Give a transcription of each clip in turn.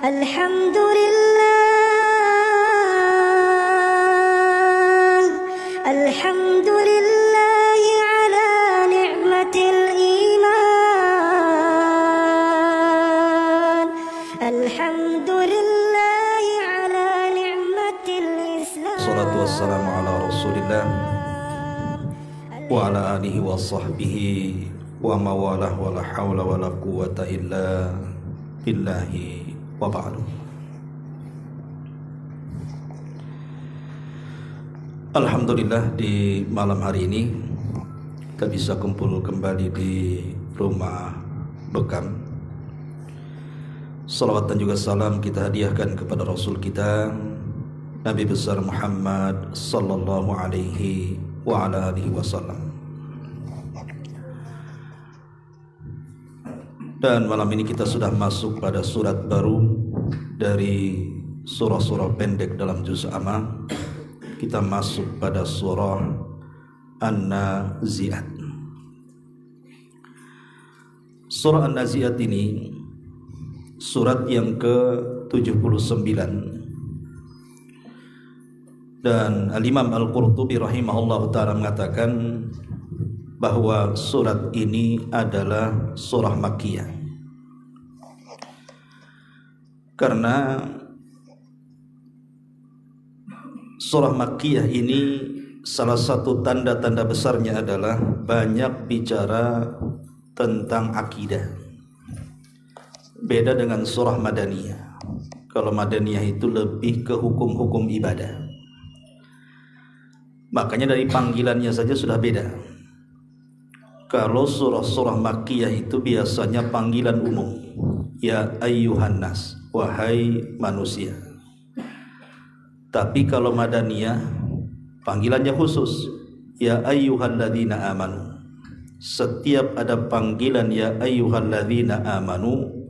Alhamdulillah, alhamdulillah ala ni'matil iman, alhamdulillah ala ni'matil islam. Salatu wassalamu ala rasulillah wa ala alihi wa sahbihi wa mawalah wa la hawla wa la quwata illa billahi wa ba'du. Alhamdulillah, di malam hari ini kita bisa kumpul kembali di rumah Bekam. Salawat dan juga salam kita hadiahkan kepada Rasul kita Nabi besar Muhammad sallallahu alaihi wa ala alihi wasallam. Dan malam ini kita sudah masuk pada surat baru dari surah-surah pendek dalam juz amma. Kita masuk pada surah An-Nazi'at. Surah An-Nazi'at ini surat yang ke-79. Dan Al-Imam Al-Qurtubi rahimahullah ta'ala mengatakan bahwa surat ini adalah surah Makkiyah, karena surah Makkiyah ini salah satu tanda-tanda besarnya adalah banyak bicara tentang akidah. Beda dengan surah Madaniyah. Kalau Madaniyah itu lebih ke hukum-hukum ibadah. Makanya dari panggilannya saja sudah beda. Kalau surah-surah Makkiyah itu biasanya panggilan umum, ya ayyuhan nas, wahai manusia. Tapi kalau Madaniyah panggilannya khusus, ya ayyuhalladzina amanu. Setiap ada panggilan ya ayyuhalladzina amanu,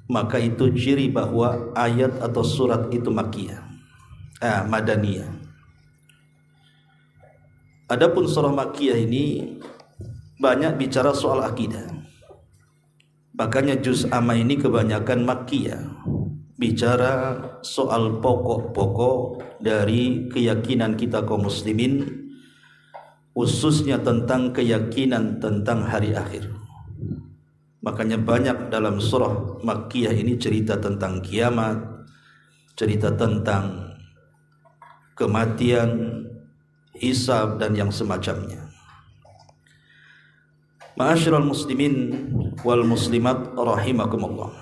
maka itu ciri bahwa ayat atau surat itu Makkiyah, Madaniyah. Adapun surah Makkiyah ini banyak bicara soal akidah. Makanya juz amma ini kebanyakan Makkiyah, bicara soal pokok-pokok dari keyakinan kita kaum muslimin, khususnya tentang keyakinan tentang hari akhir. Makanya banyak dalam surah Makkiyah ini cerita tentang kiamat, cerita tentang kematian, hisab dan yang semacamnya. Ma'asyiral muslimin wal muslimat rahimakumullah.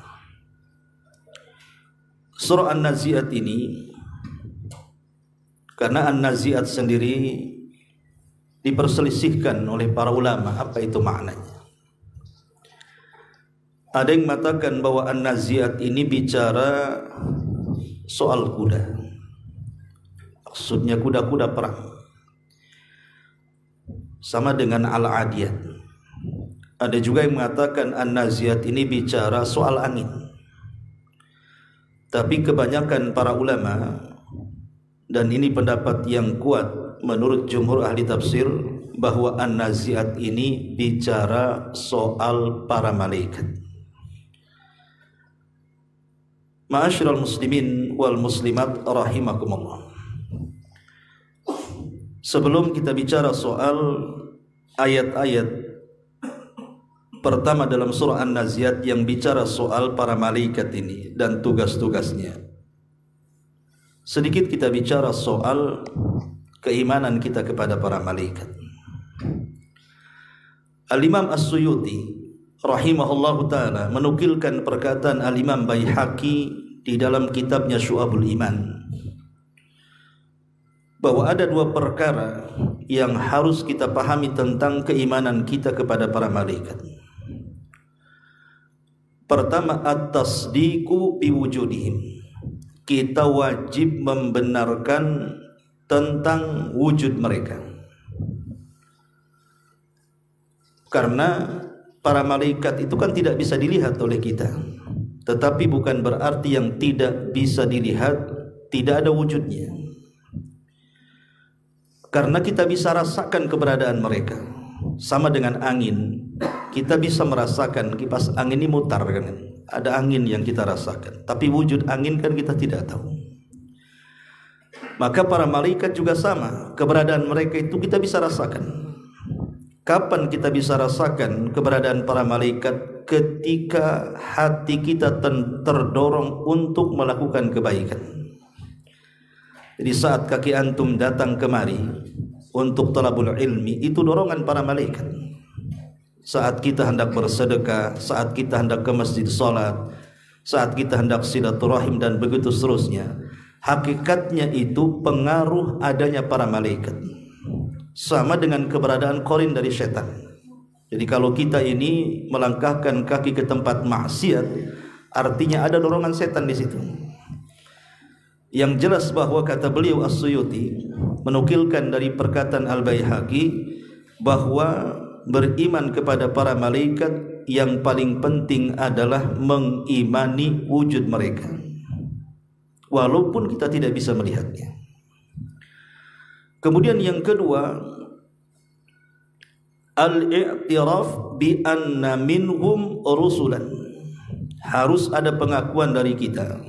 Surah An-Nazi'at ini, karena An-Nazi'at sendiri diperselisihkan oleh para ulama apa itu maknanya. Ada yang mengatakan bahwa An-Nazi'at ini bicara soal kuda. Maksudnya kuda-kuda perang. Sama dengan Al-Adiyat. Ada juga yang mengatakan An-Nazi'at ini bicara soal angin. Tapi kebanyakan para ulama, dan ini pendapat yang kuat menurut jumhur ahli tafsir, bahwa An-Nazi'at ini bicara soal para malaikat. Ma'asyiral muslimin wal muslimat rahimakumullah. Sebelum kita bicara soal ayat-ayat pertama dalam surah An-Nazi'at yang bicara soal para malaikat ini dan tugas-tugasnya, sedikit kita bicara soal keimanan kita kepada para malaikat. Al-Imam As-Suyuti rahimahullahu ta'ala menukilkan perkataan Al-Imam Baihaqi di dalam kitabnya Syu'abul Iman, bahwa ada dua perkara yang harus kita pahami tentang keimanan kita kepada para malaikat. Pertama, at-tasdiqu biwujudihim. Kita wajib membenarkan tentang wujud mereka. Karena para malaikat itu kan tidak bisa dilihat oleh kita. Tetapi bukan berarti yang tidak bisa dilihat tidak ada wujudnya. Karena kita bisa rasakan keberadaan mereka. Sama dengan angin, kita bisa merasakan kipas angin ini mutar kan. ada angin yang kita rasakan, tapi wujud angin kan kita tidak tahu. Maka para malaikat juga sama, keberadaan mereka itu kita bisa rasakan. Kapan kita bisa rasakan keberadaan para malaikat? Ketika hati kita terdorong untuk melakukan kebaikan. Jadi saat kaki antum datang kemari untuk talabul ilmi, itu dorongan para malaikat. Saat kita hendak bersedekah, saat kita hendak ke masjid salat, saat kita hendak silaturahim dan begitu seterusnya, hakikatnya itu pengaruh adanya para malaikat. Sama dengan keberadaan korin dari setan. Jadi kalau kita ini melangkahkan kaki ke tempat maksiat, artinya ada dorongan setan di situ. Yang jelas bahwa kata beliau As-Suyuti menukilkan dari perkataan Al-Baihaqi bahwa beriman kepada para malaikat yang paling penting adalah mengimani wujud mereka, walaupun kita tidak bisa melihatnya. Kemudian yang kedua, al-i'tiraf bi anna minhum rusulan. Harus ada pengakuan dari kita,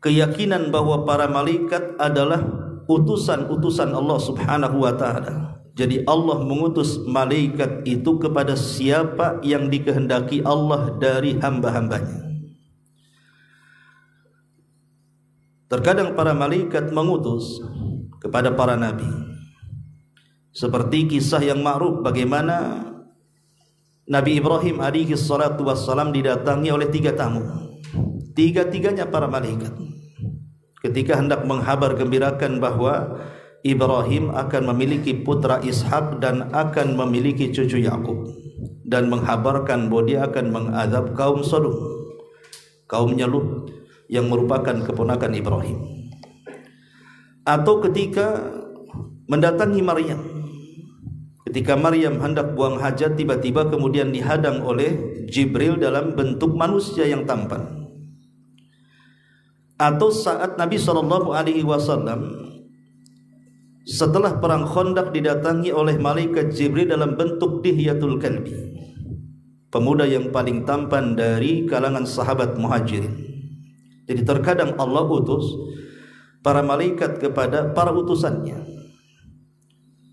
keyakinan bahwa para malaikat adalah utusan-utusan Allah Subhanahu wa ta'ala. Jadi Allah mengutus malaikat itu kepada siapa yang dikehendaki Allah dari hamba-hambanya. Terkadang para malaikat mengutus kepada para nabi, seperti kisah yang ma'ruf bagaimana Nabi Ibrahim alaihi salatu wassalam didatangi oleh 3 tamu, tiga-tiganya para malaikat, ketika hendak menghabar gembirakan bahwa Ibrahim akan memiliki putra Ishak dan akan memiliki cucu Yakub, dan menghabarkan bahwa dia akan mengadab kaum Sodom, kaumnya Lut yang merupakan keponakan Ibrahim. Atau ketika mendatangi Maryam, ketika Maryam hendak buang hajat, tiba-tiba kemudian dihadang oleh Jibril dalam bentuk manusia yang tampan. Atau saat Nabi SAW setelah perang Khandaq didatangi oleh malaikat Jibril dalam bentuk Dihyatul Kalbi, pemuda yang paling tampan dari kalangan sahabat Muhajirin. Jadi terkadang Allah utus para malaikat kepada para utusannya,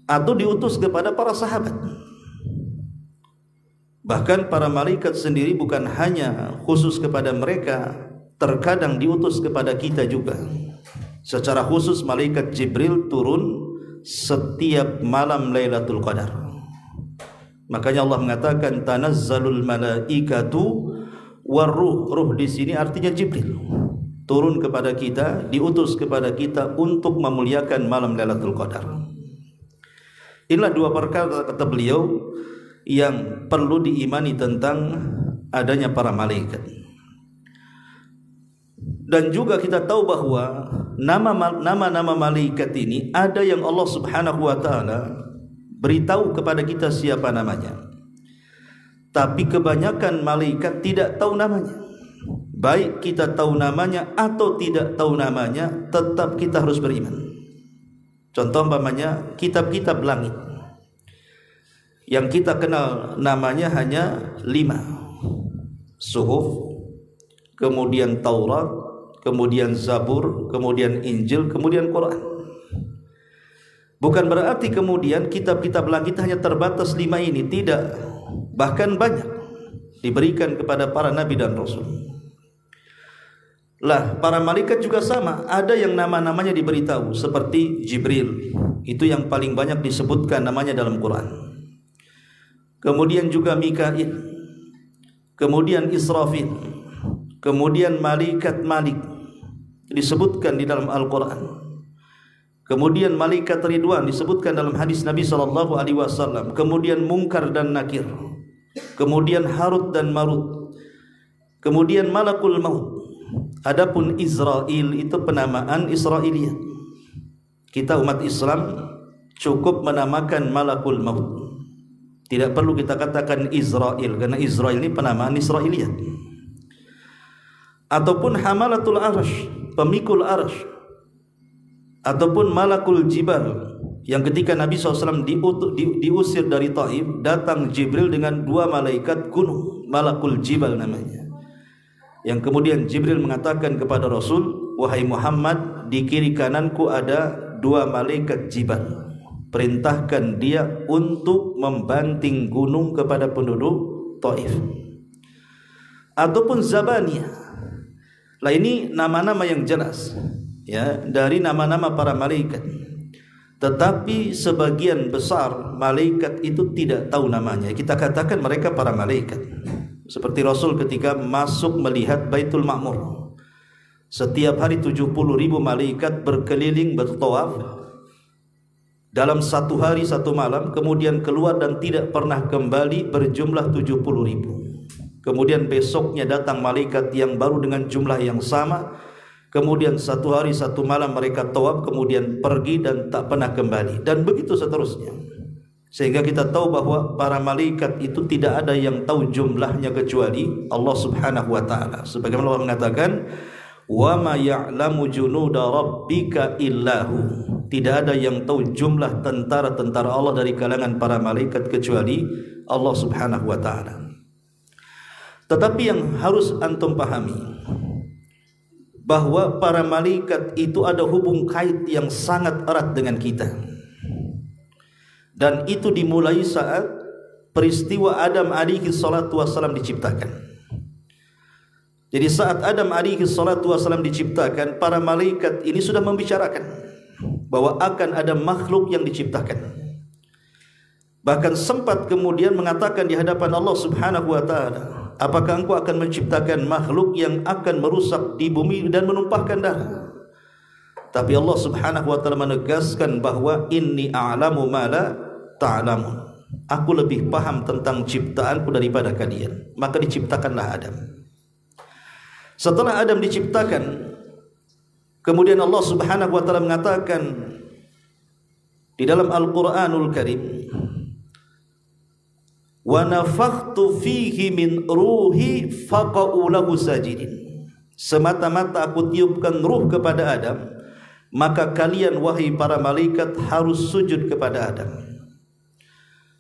atau diutus kepada para sahabat. Bahkan para malaikat sendiri bukan hanya khusus kepada mereka, terkadang diutus kepada kita juga. Secara khusus malaikat Jibril turun setiap malam Lailatul Qadar. Makanya Allah mengatakan tanazzalul malaikatu waruh. Ruh di sini artinya Jibril. Turun kepada kita, diutus kepada kita untuk memuliakan malam Lailatul Qadar. Inilah 2 perkara kata beliau yang perlu diimani tentang adanya para malaikat. Dan juga kita tahu bahwa nama-nama malaikat ini ada yang Allah Subhanahu wa ta'ala beritahu kepada kita siapa namanya. Tapi kebanyakan malaikat tidak tahu namanya. Baik kita tahu namanya atau tidak tahu namanya, tetap kita harus beriman. Contoh umpamanya kitab-kitab langit yang kita kenal namanya hanya 5. Suhuf, kemudian Taurat, kemudian Zabur, kemudian Injil, kemudian Quran. Bukan berarti kemudian kitab-kitab langit hanya terbatas 5 ini, tidak. Bahkan banyak diberikan kepada para nabi dan rasul. Lah, para malaikat juga sama, ada yang nama-namanya diberitahu, seperti Jibril, itu yang paling banyak disebutkan namanya dalam Quran. Kemudian juga Mikail, kemudian Israfil, kemudian malaikat Malik disebutkan di dalam Al-Quran. Kemudian malaikat Ridwan disebutkan dalam hadis Nabi SAW. Kemudian Munkar dan Nakir, kemudian Harut dan Marut, kemudian Malakul Maut. Adapun Israel itu penamaan Israiliyat. Kita umat Islam cukup menamakan Malakul Maut. Tidak perlu kita katakan Israel, karena Israel ini penamaan Israiliyat. Ataupun Hamalatul Arsh, pemikul Arsh. Ataupun Malakul Jibal, yang ketika Nabi SAW diusir dari Taif, datang Jibril dengan 2 malaikat gunung, Malakul Jibal namanya. yang kemudian Jibril mengatakan kepada Rasul, wahai Muhammad, di kiri kananku ada 2 malaikat jibal, perintahkan dia untuk membanting gunung kepada penduduk Taif. Ataupun Zabaniyah. Lah ini nama-nama yang jelas ya dari nama-nama para malaikat. Tetapi sebagian besar malaikat itu tidak tahu namanya. Kita katakan mereka para malaikat. Seperti Rasul ketika masuk melihat Baitul Ma'mur. Setiap hari 70.000 malaikat berkeliling bertawaf dalam 1 hari 1 malam, kemudian keluar dan tidak pernah kembali berjumlah 70.000. Kemudian besoknya datang malaikat yang baru dengan jumlah yang sama. Kemudian 1 hari 1 malam mereka tawaf, kemudian pergi dan tak pernah kembali. Dan begitu seterusnya. Sehingga kita tahu bahwa para malaikat itu tidak ada yang tahu jumlahnya kecuali Allah Subhanahu wa taala. Sebagaimana Allah mengatakan, "Wa ma ya'lamu junuda rabbika illahu." Tidak ada yang tahu jumlah tentara-tentara Allah dari kalangan para malaikat kecuali Allah Subhanahu wa taala. Tetapi yang harus antum pahami bahwa para malaikat itu ada hubung kait yang sangat erat dengan kita. Dan itu dimulai saat peristiwa Adam alaihi salatu wassalam diciptakan. Jadi saat Adam alaihi salatu wassalam diciptakan, para malaikat ini sudah membicarakan bahwa akan ada makhluk yang diciptakan. Bahkan sempat kemudian mengatakan di hadapan Allah Subhanahu wa taala, apakah engkau akan menciptakan makhluk yang akan merusak di bumi dan menumpahkan darah? Tapi Allah Subhanahu wa taala menegaskan bahwa inni a'lamu ma la ta'lamun. Aku lebih paham tentang ciptaanku daripada kalian. Maka diciptakanlah Adam. Setelah Adam diciptakan, kemudian Allah Subhanahu wa taala mengatakan di dalam Al-Qur'anul Karim, wa nafakhtu fihi min ruhi faqa'u lahu sajidin. Semata-mata aku tiupkan ruh kepada Adam, maka kalian wahai para malaikat harus sujud kepada Adam.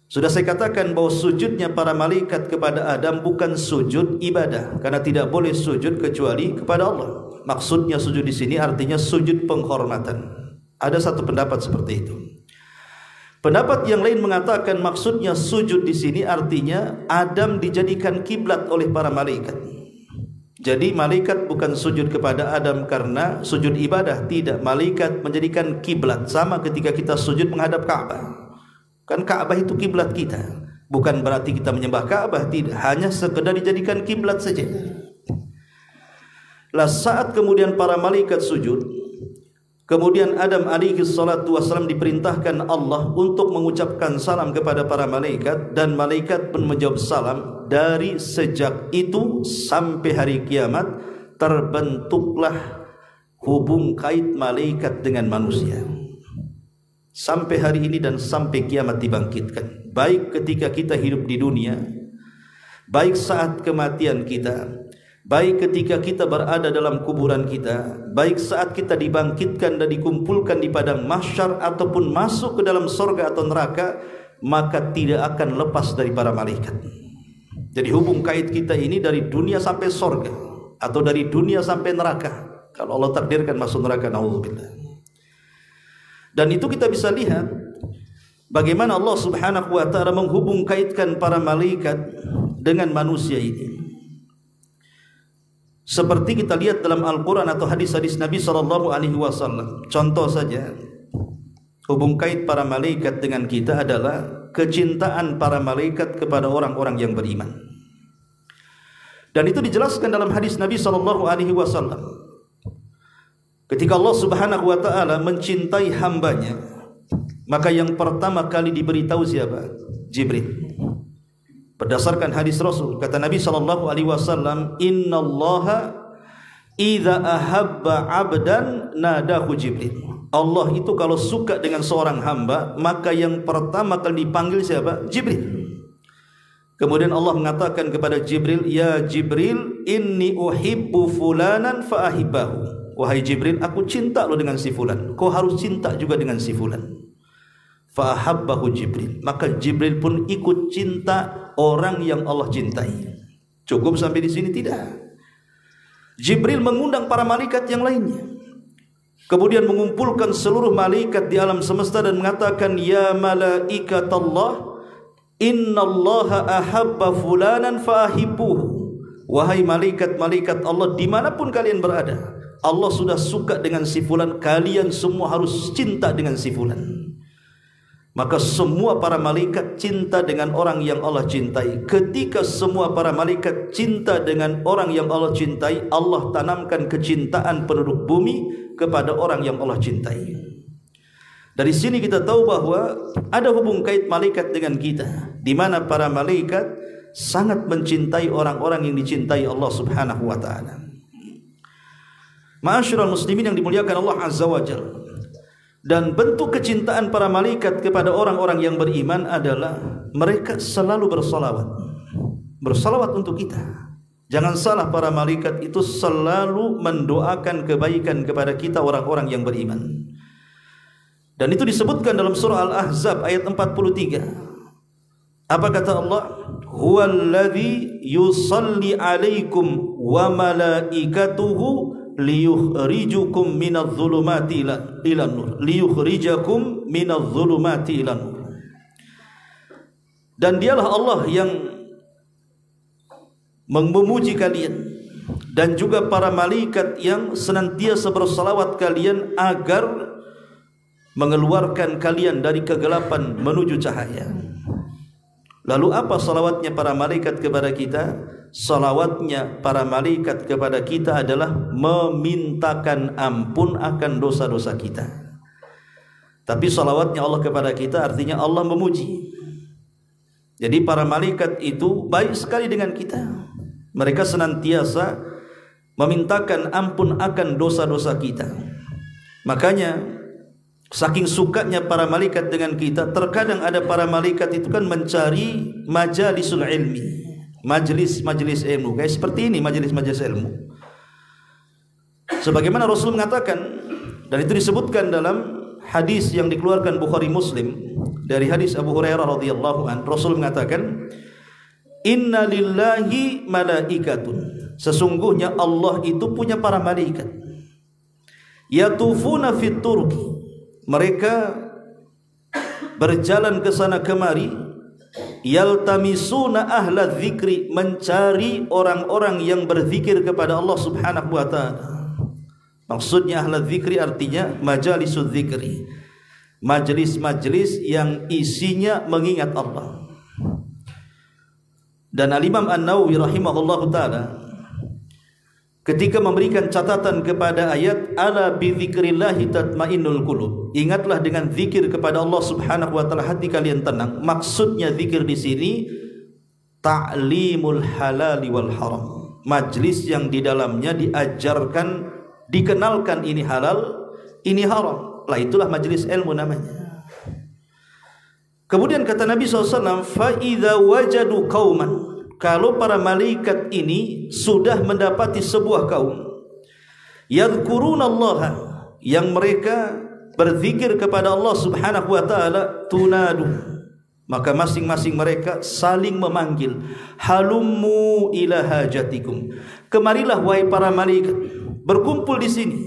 Sudah saya katakan bahwa sujudnya para malaikat kepada Adam bukan sujud ibadah, karena tidak boleh sujud kecuali kepada Allah. Maksudnya sujud di sini artinya sujud penghormatan. Ada satu pendapat seperti itu. Pendapat yang lain mengatakan maksudnya sujud di sini artinya Adam dijadikan kiblat oleh para malaikat. Jadi malaikat bukan sujud kepada Adam karena sujud ibadah, tidak. Malaikat menjadikan kiblat, sama ketika kita sujud menghadap Ka'bah. Kan Ka'bah itu kiblat kita. Bukan berarti kita menyembah Ka'bah, tidak. Hanya sekedar dijadikan kiblat saja. Lah saat kemudian para malaikat sujud, kemudian Adam alaihi salatu wassalam diperintahkan Allah untuk mengucapkan salam kepada para malaikat, dan malaikat pun menjawab salam. Dari sejak itu sampai hari kiamat terbentuklah hubung kait malaikat dengan manusia. Sampai hari ini dan sampai kiamat dibangkitkan. Baik ketika kita hidup di dunia, baik saat kematian kita, baik ketika kita berada dalam kuburan kita, baik saat kita dibangkitkan dan dikumpulkan di padang mahsyar ataupun masuk ke dalam surga atau neraka, maka tidak akan lepas dari para malaikat. Jadi hubung kait kita ini dari dunia sampai surga atau dari dunia sampai neraka. Kalau Allah takdirkan masuk neraka, naudzubillah. Dan itu kita bisa lihat bagaimana Allah Subhanahu wa taala menghubung kaitkan para malaikat dengan manusia ini. Seperti kita lihat dalam Al-Quran atau hadis-hadis Nabi SAW. Contoh saja, hubung kait para malaikat dengan kita adalah kecintaan para malaikat kepada orang-orang yang beriman. Dan itu dijelaskan dalam hadis Nabi SAW. Ketika Allah Subhanahu wa taala mencintai hambanya, maka yang pertama kali diberitahu siapa? Jibril. Berdasarkan hadis Rasul, kata Nabi SAW, innallaha idza ahabba 'abdan nadahu Jibril. Allah itu kalau suka dengan seorang hamba, maka yang pertama kali dipanggil siapa? Jibril. Kemudian Allah mengatakan kepada Jibril, ya Jibril, inni uhibbu fulanan fa ahibbahu. Wahai Jibril, aku cinta lo dengan si fulan, kau harus cinta juga dengan si fulan. Fa ahabbahu Jibril. Maka Jibril pun ikut cinta orang yang Allah cintai. Cukup sampai di sini? Tidak. Jibril mengundang para malaikat yang lainnya, kemudian mengumpulkan seluruh malaikat di alam semesta dan mengatakan, ya malaikatallah, innallaha ahabba fulanan faahibuhu. Wahai malaikat-malaikat Allah, dimanapun kalian berada, Allah sudah suka dengan si fulan, kalian semua harus cinta dengan si fulan. Maka semua para malaikat cinta dengan orang yang Allah cintai. Ketika semua para malaikat cinta dengan orang yang Allah cintai, Allah tanamkan kecintaan penduduk bumi kepada orang yang Allah cintai. Dari sini kita tahu bahwa ada hubung kait malaikat dengan kita, di mana para malaikat sangat mencintai orang-orang yang dicintai Allah Subhanahu wa taala. Ma'asyiral muslimin yang dimuliakan Allah Azza wa Jalla. Dan bentuk kecintaan para malaikat kepada orang-orang yang beriman adalah mereka selalu bersalawat. Bersalawat untuk kita. Jangan salah, para malaikat itu selalu mendoakan kebaikan kepada kita orang-orang yang beriman. Dan itu disebutkan dalam surah Al-Ahzab ayat 43. Apa kata Allah? Huwallazi yusalli alaikum wa malaikatuhu liyukhrijukum minadh-dhulumati ilan nur, liyukhrijakum minadh-dhulumati ilan nur. Dan dialah Allah yang memuji kalian, dan juga para malaikat yang senantiasa bersalawat kalian agar mengeluarkan kalian dari kegelapan menuju cahaya. Lalu apa salawatnya para malaikat kepada kita? Salawatnya para malaikat kepada kita adalah memintakan ampun akan dosa-dosa kita. Tapi salawatnya Allah kepada kita artinya Allah memuji. Jadi para malaikat itu baik sekali dengan kita. Mereka senantiasa memintakan ampun akan dosa-dosa kita. Makanya saking sukanya para malaikat dengan kita, terkadang ada para malaikat itu kan mencari majalisul ilmi, majelis-majelis ilmu, kayak seperti ini, majelis-majelis ilmu. Sebagaimana Rasul mengatakan, dan itu disebutkan dalam hadis yang dikeluarkan Bukhari Muslim dari hadis Abu Hurairah radhiyallahu anhu, Rasul mengatakan, inna lillahi malaikatun, sesungguhnya Allah itu punya para malaikat, yatufuna fit turki, mereka berjalan ke sana kemari, yaltamisuna ahla dzikri, mencari orang-orang yang berzikir kepada Allah Subhanahu wa taala. Maksudnya ahla dzikri artinya majalisudz dzikri, majelis-majelis yang isinya mengingat Allah. Dan Al-Imam An-Nawawi rahimahullahu taala ketika memberikan catatan kepada ayat ala bi dzikrillahi tatmainnul qulub, ingatlah dengan zikir kepada Allah Subhanahu wa taala hati kalian tenang. Maksudnya zikir di sini ta'limul halali wal haram, majlis yang di dalamnya diajarkan, dikenalkan ini halal, ini haram. Lah itulah majlis ilmu namanya. Kemudian kata Nabi SAW, fa idza wajadu qauman, kalau para malaikat ini sudah mendapati sebuah kaum, yadhkurunallaha, yang mereka berzikir kepada Allah Subhanahu wa taala, tunadu, maka masing-masing mereka saling memanggil, halummu ila hajatikum, kemarilah wahai para malaikat, berkumpul di sini.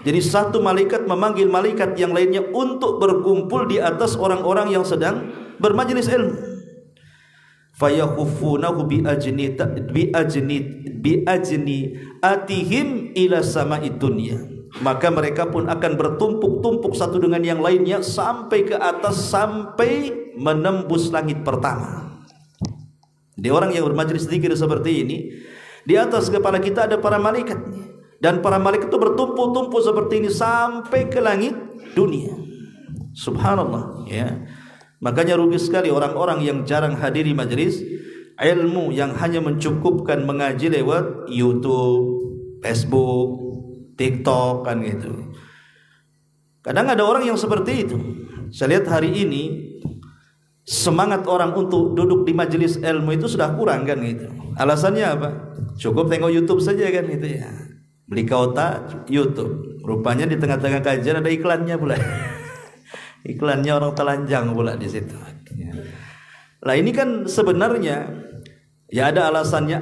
Jadi satu malaikat memanggil malaikat yang lainnya untuk berkumpul di atas orang-orang yang sedang bermajlis ilmu. Fayakhufunahu bi atihim ila sama'id dunya, maka mereka pun akan bertumpuk-tumpuk satu dengan yang lainnya sampai ke atas, sampai menembus langit pertama. Di orang yang bermajlis zikir seperti ini, di atas kepala kita ada para malaikatnya, dan para malaikat itu bertumpuk-tumpuk seperti ini sampai ke langit dunia. Subhanallah, ya. Makanya rugi sekali orang-orang yang jarang hadiri majelis ilmu, yang hanya mencukupkan mengaji lewat YouTube, Facebook, TikTok, kan gitu. Kadang ada orang yang seperti itu. Saya lihat hari ini semangat orang untuk duduk di majelis ilmu itu sudah kurang, kan gitu. Alasannya apa? Cukup tengok YouTube saja, kan gitu ya. Beli kuota YouTube, rupanya di tengah-tengah kajian ada iklannya pula. Iklannya orang telanjang pula di situ. Lah ini kan sebenarnya ya ada alasannya,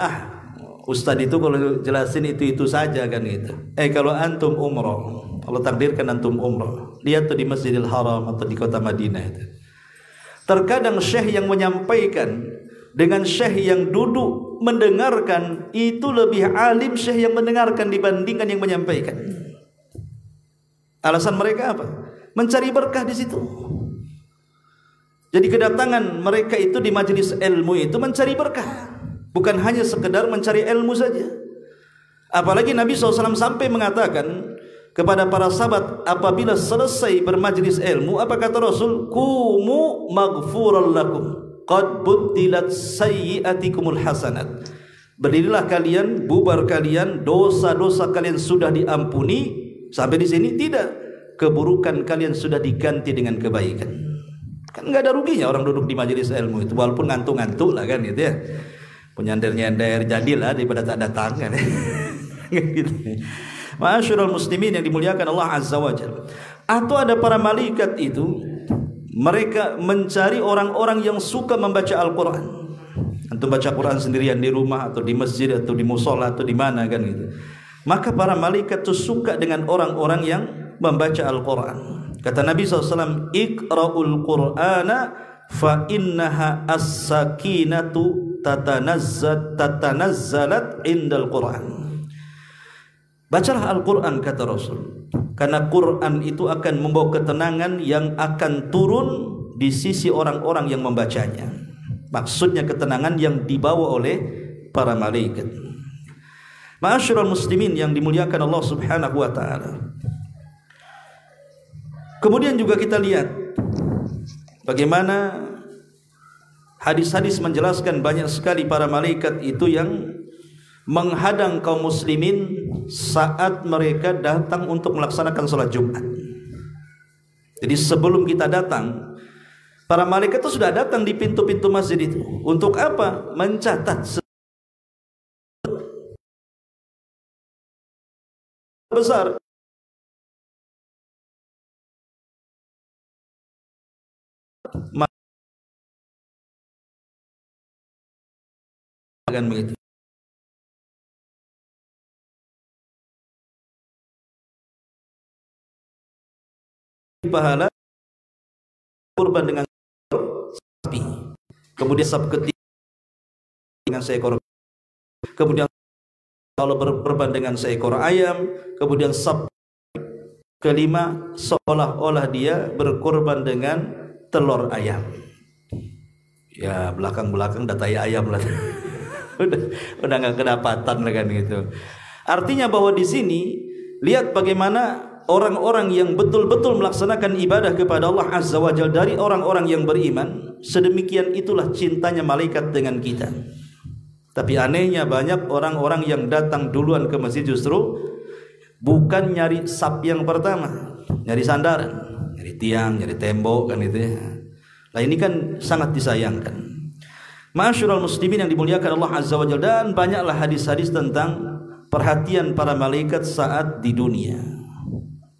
Ustadz itu kalau jelasin itu saja kan gitu. Kalau antum umroh, Allah takdirkan antum umroh, lihat tuh di Masjidil Haram atau di kota Madinah itu. Terkadang syekh yang menyampaikan dengan syekh yang duduk mendengarkan itu lebih alim syekh yang mendengarkan dibandingkan yang menyampaikan. Alasan mereka apa? Mencari berkah di situ. Jadi kedatangan mereka itu di majelis ilmu itu mencari berkah, bukan hanya sekedar mencari ilmu saja. Apalagi Nabi SAW sampai mengatakan kepada para sahabat apabila selesai bermajlis ilmu, apa kata Rasul? Qumu maghfuran lakum qad buddilat sayyi'atikumul hasanat. Berdirilah kalian, bubar kalian, dosa-dosa kalian sudah diampuni. Sampai di sini tidak, keburukan kalian sudah diganti dengan kebaikan. Kan nggak ada ruginya orang duduk di majelis ilmu itu, walaupun ngantuk-ngantuk lah kan gitu ya, penyander-nyander jadilah daripada tak datang kan. Gitu. Ma'asyiral muslimin yang dimuliakan Allah Azza wa Jalla. Atau ada para malaikat itu, mereka mencari orang-orang yang suka membaca Al-Quran. Antum baca Quran sendirian di rumah atau di masjid atau di musola atau di mana kan gitu. Maka para malaikat itu suka dengan orang-orang yang membaca Al-Quran. Kata Nabi SAW, Iqra'ul Qur'ana fa innaha as-sakinatu tatanazzalat indal Qur'an. Bacalah Al-Quran kata Rasul, karena Quran itu akan membawa ketenangan yang akan turun di sisi orang-orang yang membacanya. Maksudnya ketenangan yang dibawa oleh para malaikat. Ma'asyiral muslimin yang dimuliakan Allah Subhanahu wa taala. Kemudian juga kita lihat bagaimana hadis-hadis menjelaskan banyak sekali para malaikat itu yang menghadang kaum muslimin saat mereka datang untuk melaksanakan sholat Jumat. Jadi sebelum kita datang, para malaikat itu sudah datang di pintu-pintu masjid itu. Untuk apa? Mencatat besar akan begitu. Pahala kurban dengan sapi, kemudian sab ketiga dengan seekor, kemudian kalau berkorban dengan seekor ayam, kemudian sab kelima seolah-olah dia berkorban dengan telur ayam. Ya belakang-belakang datai ayam lah. udah nggak kedapatan lah kan gitu. Artinya bahwa di sini lihat bagaimana orang-orang yang betul-betul melaksanakan ibadah kepada Allah Azza wa Jalla dari orang-orang yang beriman, sedemikian itulah cintanya malaikat dengan kita. Tapi anehnya banyak orang-orang yang datang duluan ke masjid justru bukan nyari sap yang pertama, nyari sandaran, nyari tiang, nyari tembok kan itu ya. Nah ini kan sangat disayangkan. Ma'asyiral muslimin yang dimuliakan Allah Azza wa Jalla, dan banyaklah hadis-hadis tentang perhatian para malaikat saat di dunia.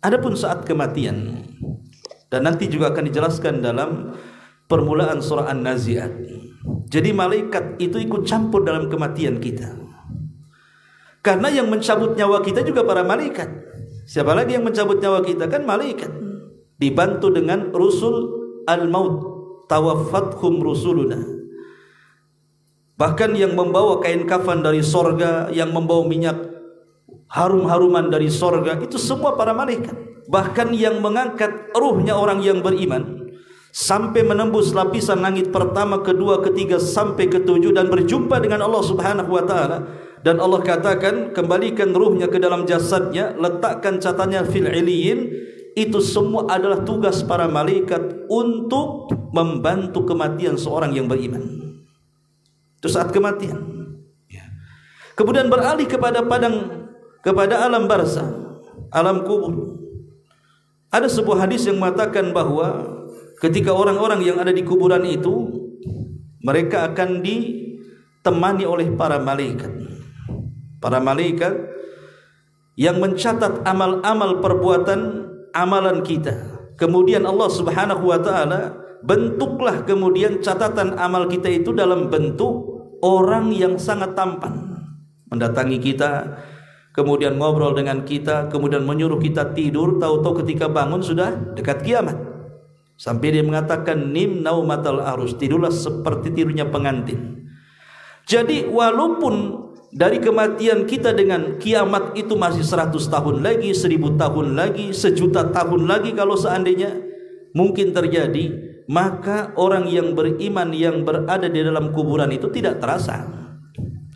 Adapun saat kematian, dan nanti juga akan dijelaskan dalam permulaan surah An-Nazi'at. Jadi malaikat itu ikut campur dalam kematian kita. Karena yang mencabut nyawa kita juga para malaikat. Siapa lagi yang mencabut nyawa kita? Kan malaikat. Dibantu dengan rusul al-maut, tawaffathum rusuluna. Bahkan yang membawa kain kafan dari sorga, yang membawa minyak harum-haruman dari sorga, itu semua para malaikat. Bahkan yang mengangkat ruhnya orang yang beriman sampai menembus lapisan langit pertama, kedua, ketiga, sampai ketujuh, dan berjumpa dengan Allah Subhanahu wa ta'ala. Dan Allah katakan, kembalikan ruhnya ke dalam jasadnya, letakkan catatannya fil iliyin. Itu semua adalah tugas para malaikat untuk membantu kematian seorang yang beriman. Itu saat kematian. Kemudian beralih kepada alam barzakh, alam kubur. Ada sebuah hadis yang mengatakan bahwa ketika orang-orang yang ada di kuburan itu, mereka akan ditemani oleh para malaikat. Para malaikat yang mencatat amal-amal perbuatan amalan kita. Kemudian Allah Subhanahu wa ta'ala bentuklah kemudian catatan amal kita itu dalam bentuk orang yang sangat tampan. mendatangi kita, kemudian ngobrol dengan kita, kemudian menyuruh kita tidur, tahu-tahu ketika bangun sudah dekat kiamat. Sampai dia mengatakan nim naumatal arus, tidurlah seperti tidurnya pengantin. Jadi walaupun dari kematian kita dengan kiamat itu masih 100 tahun lagi, 1000 tahun lagi, 1.000.000 tahun lagi kalau seandainya mungkin terjadi, maka orang yang beriman yang berada di dalam kuburan itu tidak terasa,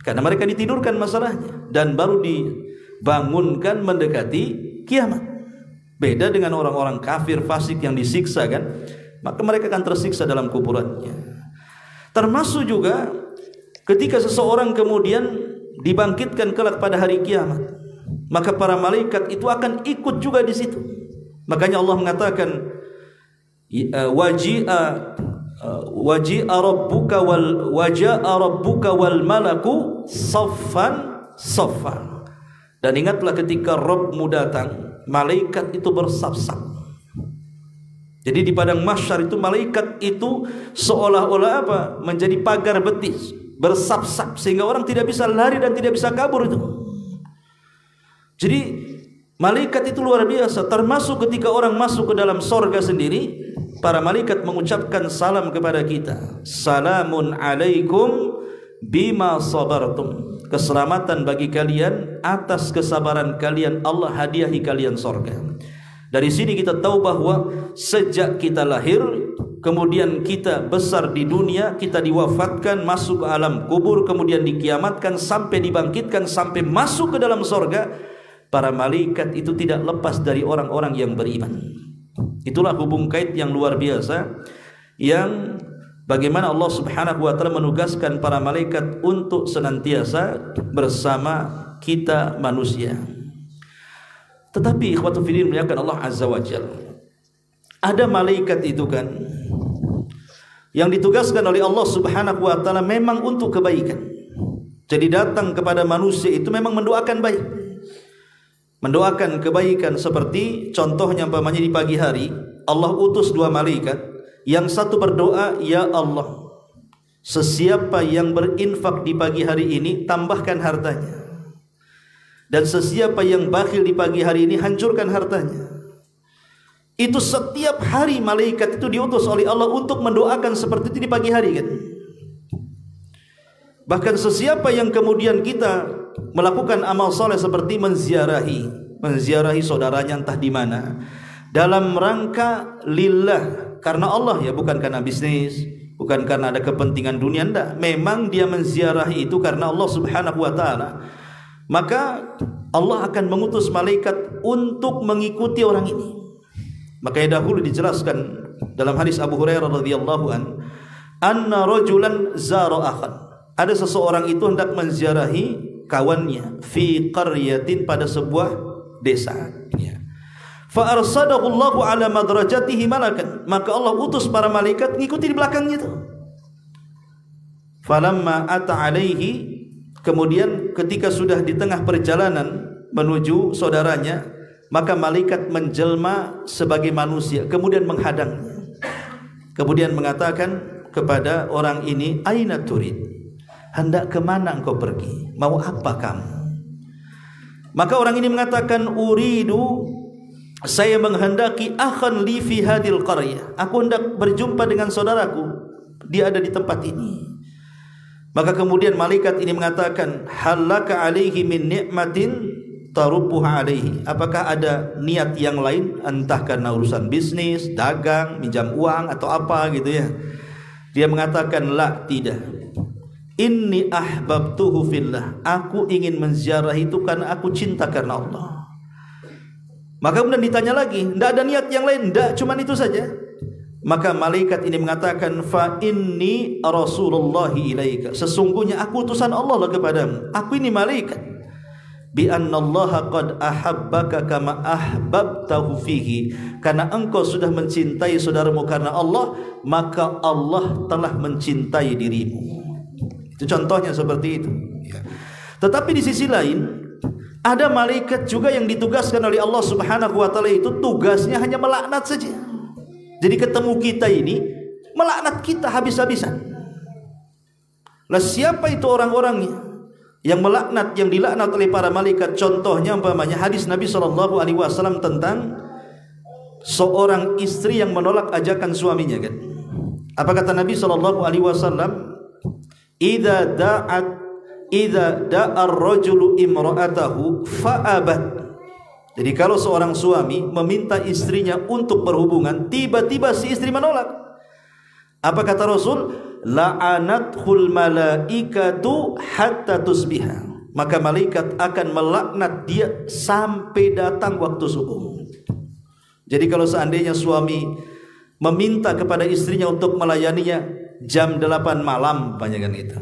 karena mereka ditidurkan masalahnya dan baru dibangunkan mendekati kiamat. Beda dengan orang-orang kafir fasik yang disiksa kan, maka mereka akan tersiksa dalam kuburannya. Termasuk juga ketika seseorang kemudian dibangkitkan kelak pada hari kiamat, maka para malaikat itu akan ikut juga di situ. Makanya Allah mengatakan waji'a rabbuka wal malaku saffan saffa. Dan ingatlah ketika Rabbmu datang, malaikat itu bersaf-saf. Jadi di padang mahsyar itu malaikat itu seolah-olah apa? Menjadi pagar betis, bersaf-saf sehingga orang tidak bisa lari dan tidak bisa kabur itu. Jadi malaikat itu luar biasa. Termasuk ketika orang masuk ke dalam sorga sendiri, para malaikat mengucapkan salam kepada kita. Salamun alaikum bima sabartum. Keselamatan bagi kalian atas kesabaran kalian, Allah hadiahi kalian sorga. Dari sini kita tahu bahwa sejak kita lahir, kemudian kita besar di dunia, kita diwafatkan, masuk ke alam kubur, kemudian dikiamatkan, sampai dibangkitkan, sampai masuk ke dalam sorga, para malaikat itu tidak lepas dari orang-orang yang beriman. Itulah hubung kait yang luar biasa, yang bagaimana Allah Subhanahu wa taala menugaskan para malaikat untuk senantiasa bersama kita manusia. Tetapi ikhwatu fillah muliakan Allah Azza wa Jalla, ada malaikat itu kan yang ditugaskan oleh Allah Subhanahu wa taala memang untuk kebaikan. Jadi datang kepada manusia itu memang mendoakan baik, mendoakan kebaikan. Seperti contohnya umpamanya di pagi hari Allah utus 2 malaikat, yang satu berdoa, ya Allah, sesiapa yang berinfak di pagi hari ini tambahkan hartanya, dan sesiapa yang bakhil di pagi hari ini hancurkan hartanya. Itu setiap hari malaikat itu diutus oleh Allah untuk mendoakan seperti itu di pagi hari kan. Bahkan sesiapa yang kemudian kita melakukan amal soleh seperti menziarahi saudaranya entah di mana, dalam rangka lillah, karena Allah ya, bukan karena bisnis, bukan karena ada kepentingan dunia, enggak. Memang dia menziarahi itu karena Allah Subhanahu wa taala. Maka Allah akan mengutus malaikat untuk mengikuti orang ini. Makanya dahulu dijelaskan dalam hadis Abu Hurairah radhiyallahu an, anna rajulan zara akhan. Ada seseorang itu hendak menziarahi kawannya fi qaryatin, pada sebuah desa ya. Fa arsadahu Allahu ala madrajatihi malakan, maka Allah utus para malaikat ngikuti di belakangnya itu. Falamma ata alaihi, kemudian ketika sudah di tengah perjalanan menuju saudaranya, maka malaikat menjelma sebagai manusia kemudian menghadangnya, kemudian mengatakan kepada orang ini, aina turid, hendak kemana engkau pergi, mau apa kamu? Maka orang ini mengatakan, uridu, saya menghendaki akhan li fi hadil qaryah, aku hendak berjumpa dengan saudaraku, dia ada di tempat ini. Maka kemudian malaikat ini mengatakan, halaka alaihi min ni'matin tarubbuha alaihi, apakah ada niat yang lain, entah karena urusan bisnis, dagang, minjam uang atau apa gitu ya. Dia mengatakan, la, tidak, inni ahbabtuhu fillah, aku ingin menziarah itu karena aku cinta karena Allah. Maka kemudian ditanya lagi, tidak ada niat yang lain? Tidak, cuma itu saja. Maka malaikat ini mengatakan, fa inni rasulullahi ilaika, sesungguhnya aku utusan Allah lah kepadamu, aku ini malaikat. Bi annallaha qad ahabbaka kama ahbabtahu fihi, karena engkau sudah mencintai saudaramu karena Allah, maka Allah telah mencintai dirimu. Itu contohnya seperti itu ya. Tetapi di sisi lain ada malaikat juga yang ditugaskan oleh Allah Subhanahu wa taala, itu tugasnya hanya melaknat saja. Jadi ketemu kita ini melaknat kita habis-habisan. Lah siapa itu orang-orangnya? yang melaknat, yang dilaknat oleh para malaikat. Contohnya umpamanya hadis Nabi SAW tentang seorang istri yang menolak ajakan suaminya kan. Apa kata Nabi SAW? Idza da'a ar-rajulu imra'atahu fa'abat. Jadi kalau seorang suami meminta istrinya untuk berhubungan, tiba-tiba si istri menolak, apa kata Rasul? La'anathul malaikatu hatta tusbiha. Maka malaikat akan melaknat dia sampai datang waktu subuh. Jadi kalau seandainya suami meminta kepada istrinya untuk melayaninya jam 8 malam, banyak kan itu,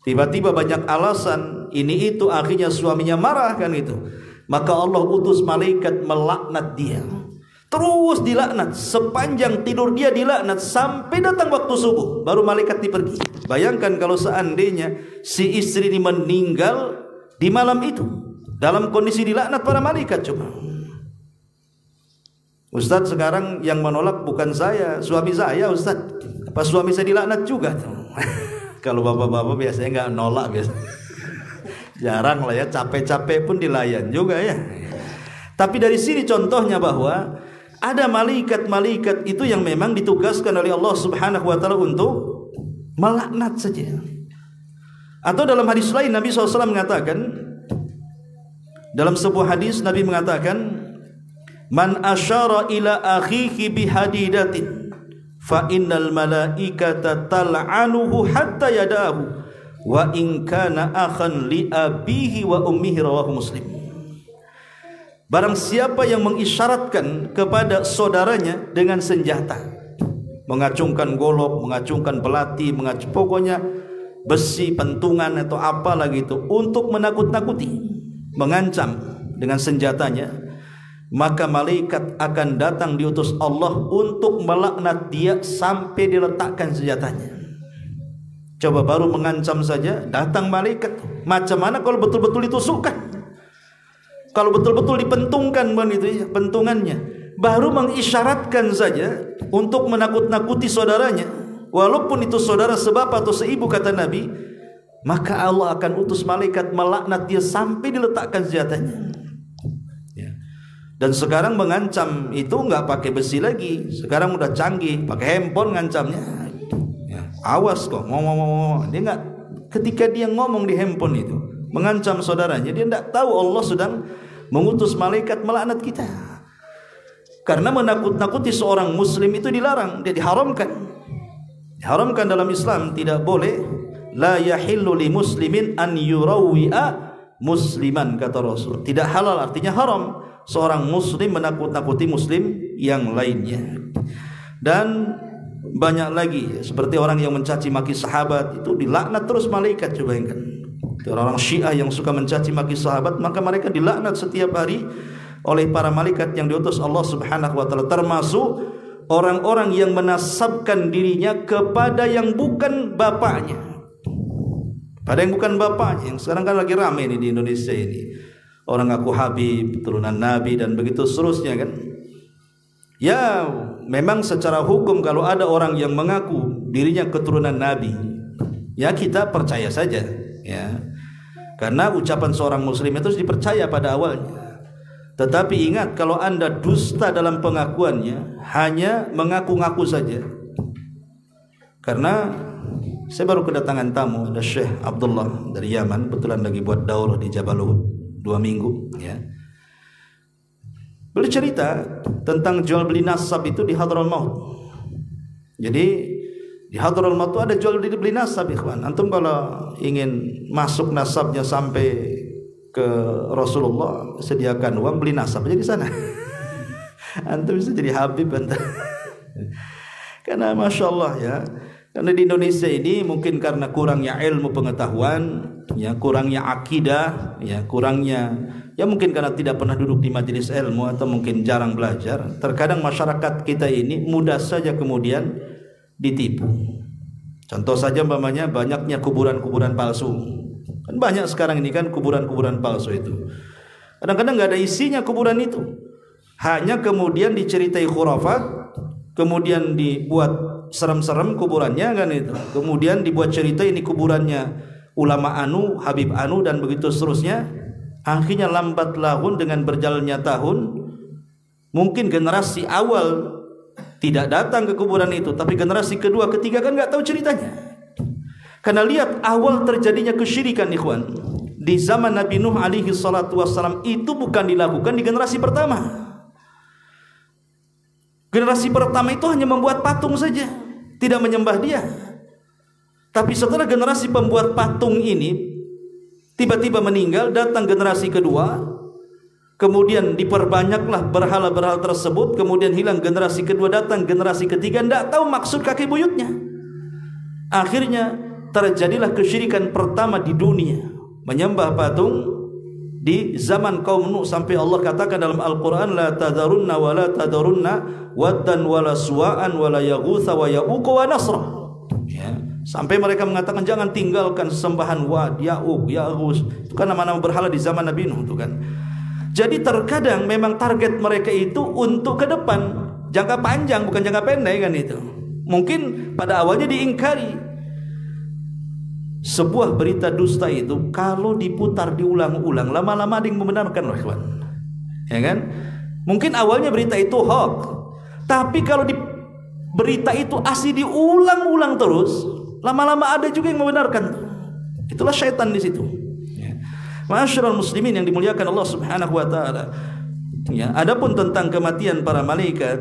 tiba-tiba banyak alasan ini itu, akhirnya suaminya marah kan itu, maka Allah utus malaikat melaknat dia. Terus dilaknat sepanjang tidur dia, dilaknat sampai datang waktu subuh, baru malaikat dipergi. Bayangkan kalau seandainya si istri ini meninggal di malam itu dalam kondisi dilaknat para malaikat. Coba Ustadz, sekarang yang menolak bukan saya, suami saya Ustadz. Apa suami saya dilaknat juga tuh? Kalau bapak-bapak biasanya nggak nolak, biasa jarang lah ya, capek-capek pun dilayan juga ya. Tapi dari sini contohnya bahwa ada malaikat-malaikat itu yang memang ditugaskan oleh Allah Subhanahu wa taala untuk melaknat saja. Atau dalam hadis lain Nabi SAW mengatakan, dalam sebuah hadis Nabi mengatakan, man asyara ila akhihi bihadidatin fa innal malaikata tal'anuhu hatta yadahu wa in kana akhan li abihi wa ummihi, rawahu Muslim. Barang siapa yang mengisyaratkan kepada saudaranya dengan senjata, mengacungkan golok, mengacungkan belati, pokoknya besi, pentungan atau apa lagi itu, untuk menakut-nakuti, mengancam dengan senjatanya, maka malaikat akan datang diutus Allah untuk melaknat dia sampai diletakkan senjatanya. Coba baru mengancam saja datang malaikat, macam mana kalau betul-betul ditusukkan? Kalau betul-betul dipentungkan itu pentungannya, baru mengisyaratkan saja untuk menakut-nakuti saudaranya, walaupun itu saudara sebapak atau seibu, kata Nabi, maka Allah akan utus malaikat melaknat dia sampai diletakkan senjatanya. Dan sekarang mengancam itu nggak pakai besi lagi, sekarang udah canggih, pakai handphone ngancamnya. Awas kok ngomong-ngomong, dia nggak, ketika dia ngomong di handphone itu mengancam saudaranya, dia tidak tahu Allah sedang mengutus malaikat melaknat kita. Karena menakut-nakuti seorang muslim itu dilarang, dia diharamkan. Diharamkan dalam Islam, tidak boleh. La yahillu li muslimin an yurawwi'a musliman, kata Rasul. Tidak halal, artinya haram seorang muslim menakut-nakuti muslim yang lainnya. Dan banyak lagi seperti orang yang mencaci maki sahabat, itu dilaknat terus malaikat. Coba bayangkan, orang Syiah yang suka mencaci maki sahabat, maka mereka dilaknat setiap hari oleh para malaikat yang diutus Allah Subhanahu wa taala, termasuk orang-orang yang menasabkan dirinya kepada yang bukan bapaknya, pada yang bukan bapaknya, yang sekarang kan lagi ramai ini di Indonesia ini. Orang ngaku Habib, turunan Nabi, dan begitu seterusnya kan. Ya, memang secara hukum kalau ada orang yang mengaku dirinya keturunan Nabi, ya kita percaya saja ya. Karena ucapan seorang muslim itu harus dipercaya pada awalnya. Tetapi ingat, kalau Anda dusta dalam pengakuannya, hanya mengaku-ngaku saja. Karena saya baru kedatangan tamu, ada Syekh Abdullah dari Yaman, kebetulan lagi buat daurah di Jabal Uhud 2 minggu ya. Beliau cerita tentang jual beli nasab itu di Hadraul Maut. Jadi di Hadraul Maut itu ada jual beli nasab, ikhwan. Antum kalau ingin masuk nasabnya sampai ke Rasulullah, sediakan uang beli nasab aja di sana. Antum bisa jadi Habib antum. Karena Masya Allah ya, karena di Indonesia ini mungkin karena kurangnya ilmu pengetahuan, ya kurangnya akidah, ya kurangnya, ya mungkin karena tidak pernah duduk di majelis ilmu atau mungkin jarang belajar, terkadang masyarakat kita ini mudah saja kemudian ditipu. Contoh saja umpamanya banyaknya kuburan-kuburan palsu. Kan banyak sekarang ini kan kuburan-kuburan palsu itu. Kadang-kadang nggak ada isinya kuburan itu. Hanya kemudian diceritai khurafat, kemudian dibuat serem-serem kuburannya kan itu. Kemudian dibuat cerita ini kuburannya ulama anu, Habib anu, dan begitu seterusnya. Akhirnya lambat laun dengan berjalannya tahun, mungkin generasi awal tidak datang ke kuburan itu, tapi generasi kedua, ketiga kan nggak tahu ceritanya. Karena lihat awal terjadinya kesyirikan, ikhwan, di zaman Nabi Nuh alaihi salatu wassalam itu bukan dilakukan di generasi pertama. Generasi pertama itu hanya membuat patung saja, tidak menyembah dia. Tapi setelah generasi pembuat patung ini tiba-tiba meninggal, datang generasi kedua, kemudian diperbanyaklah berhala-berhala tersebut, kemudian hilang generasi kedua, datang generasi ketiga, tidak tahu maksud kakek buyutnya. Akhirnya terjadilah kesyirikan pertama di dunia, menyembah patung di zaman kaum Nuh, sampai Allah katakan dalam Al-Quran, la tadarunna wa la tadarunna waddan wa la suwa'an wa la yaghutha wa ya'uqa wa nasra. Ya, sampai mereka mengatakan jangan tinggalkan sembahan Wad, Ya'uq, Ya'ghus. Itu kan nama-nama berhala di zaman Nabi Nuh itu kan. Jadi terkadang memang target mereka itu untuk ke depan, jangka panjang bukan jangka pendek kan itu. Mungkin pada awalnya diingkari. Sebuah berita dusta itu kalau diputar diulang-ulang, lama-lama ada yang membenarkan, ikhwan. Ya kan? Mungkin awalnya berita itu hoax, tapi kalau berita itu asli diulang-ulang terus, lama-lama ada juga yang membenarkan. Itulah syaitan di situ. Ma'asyiral muslimin yang dimuliakan Allah Subhanahu wa taala. Ya, adapun tentang kematian para malaikat,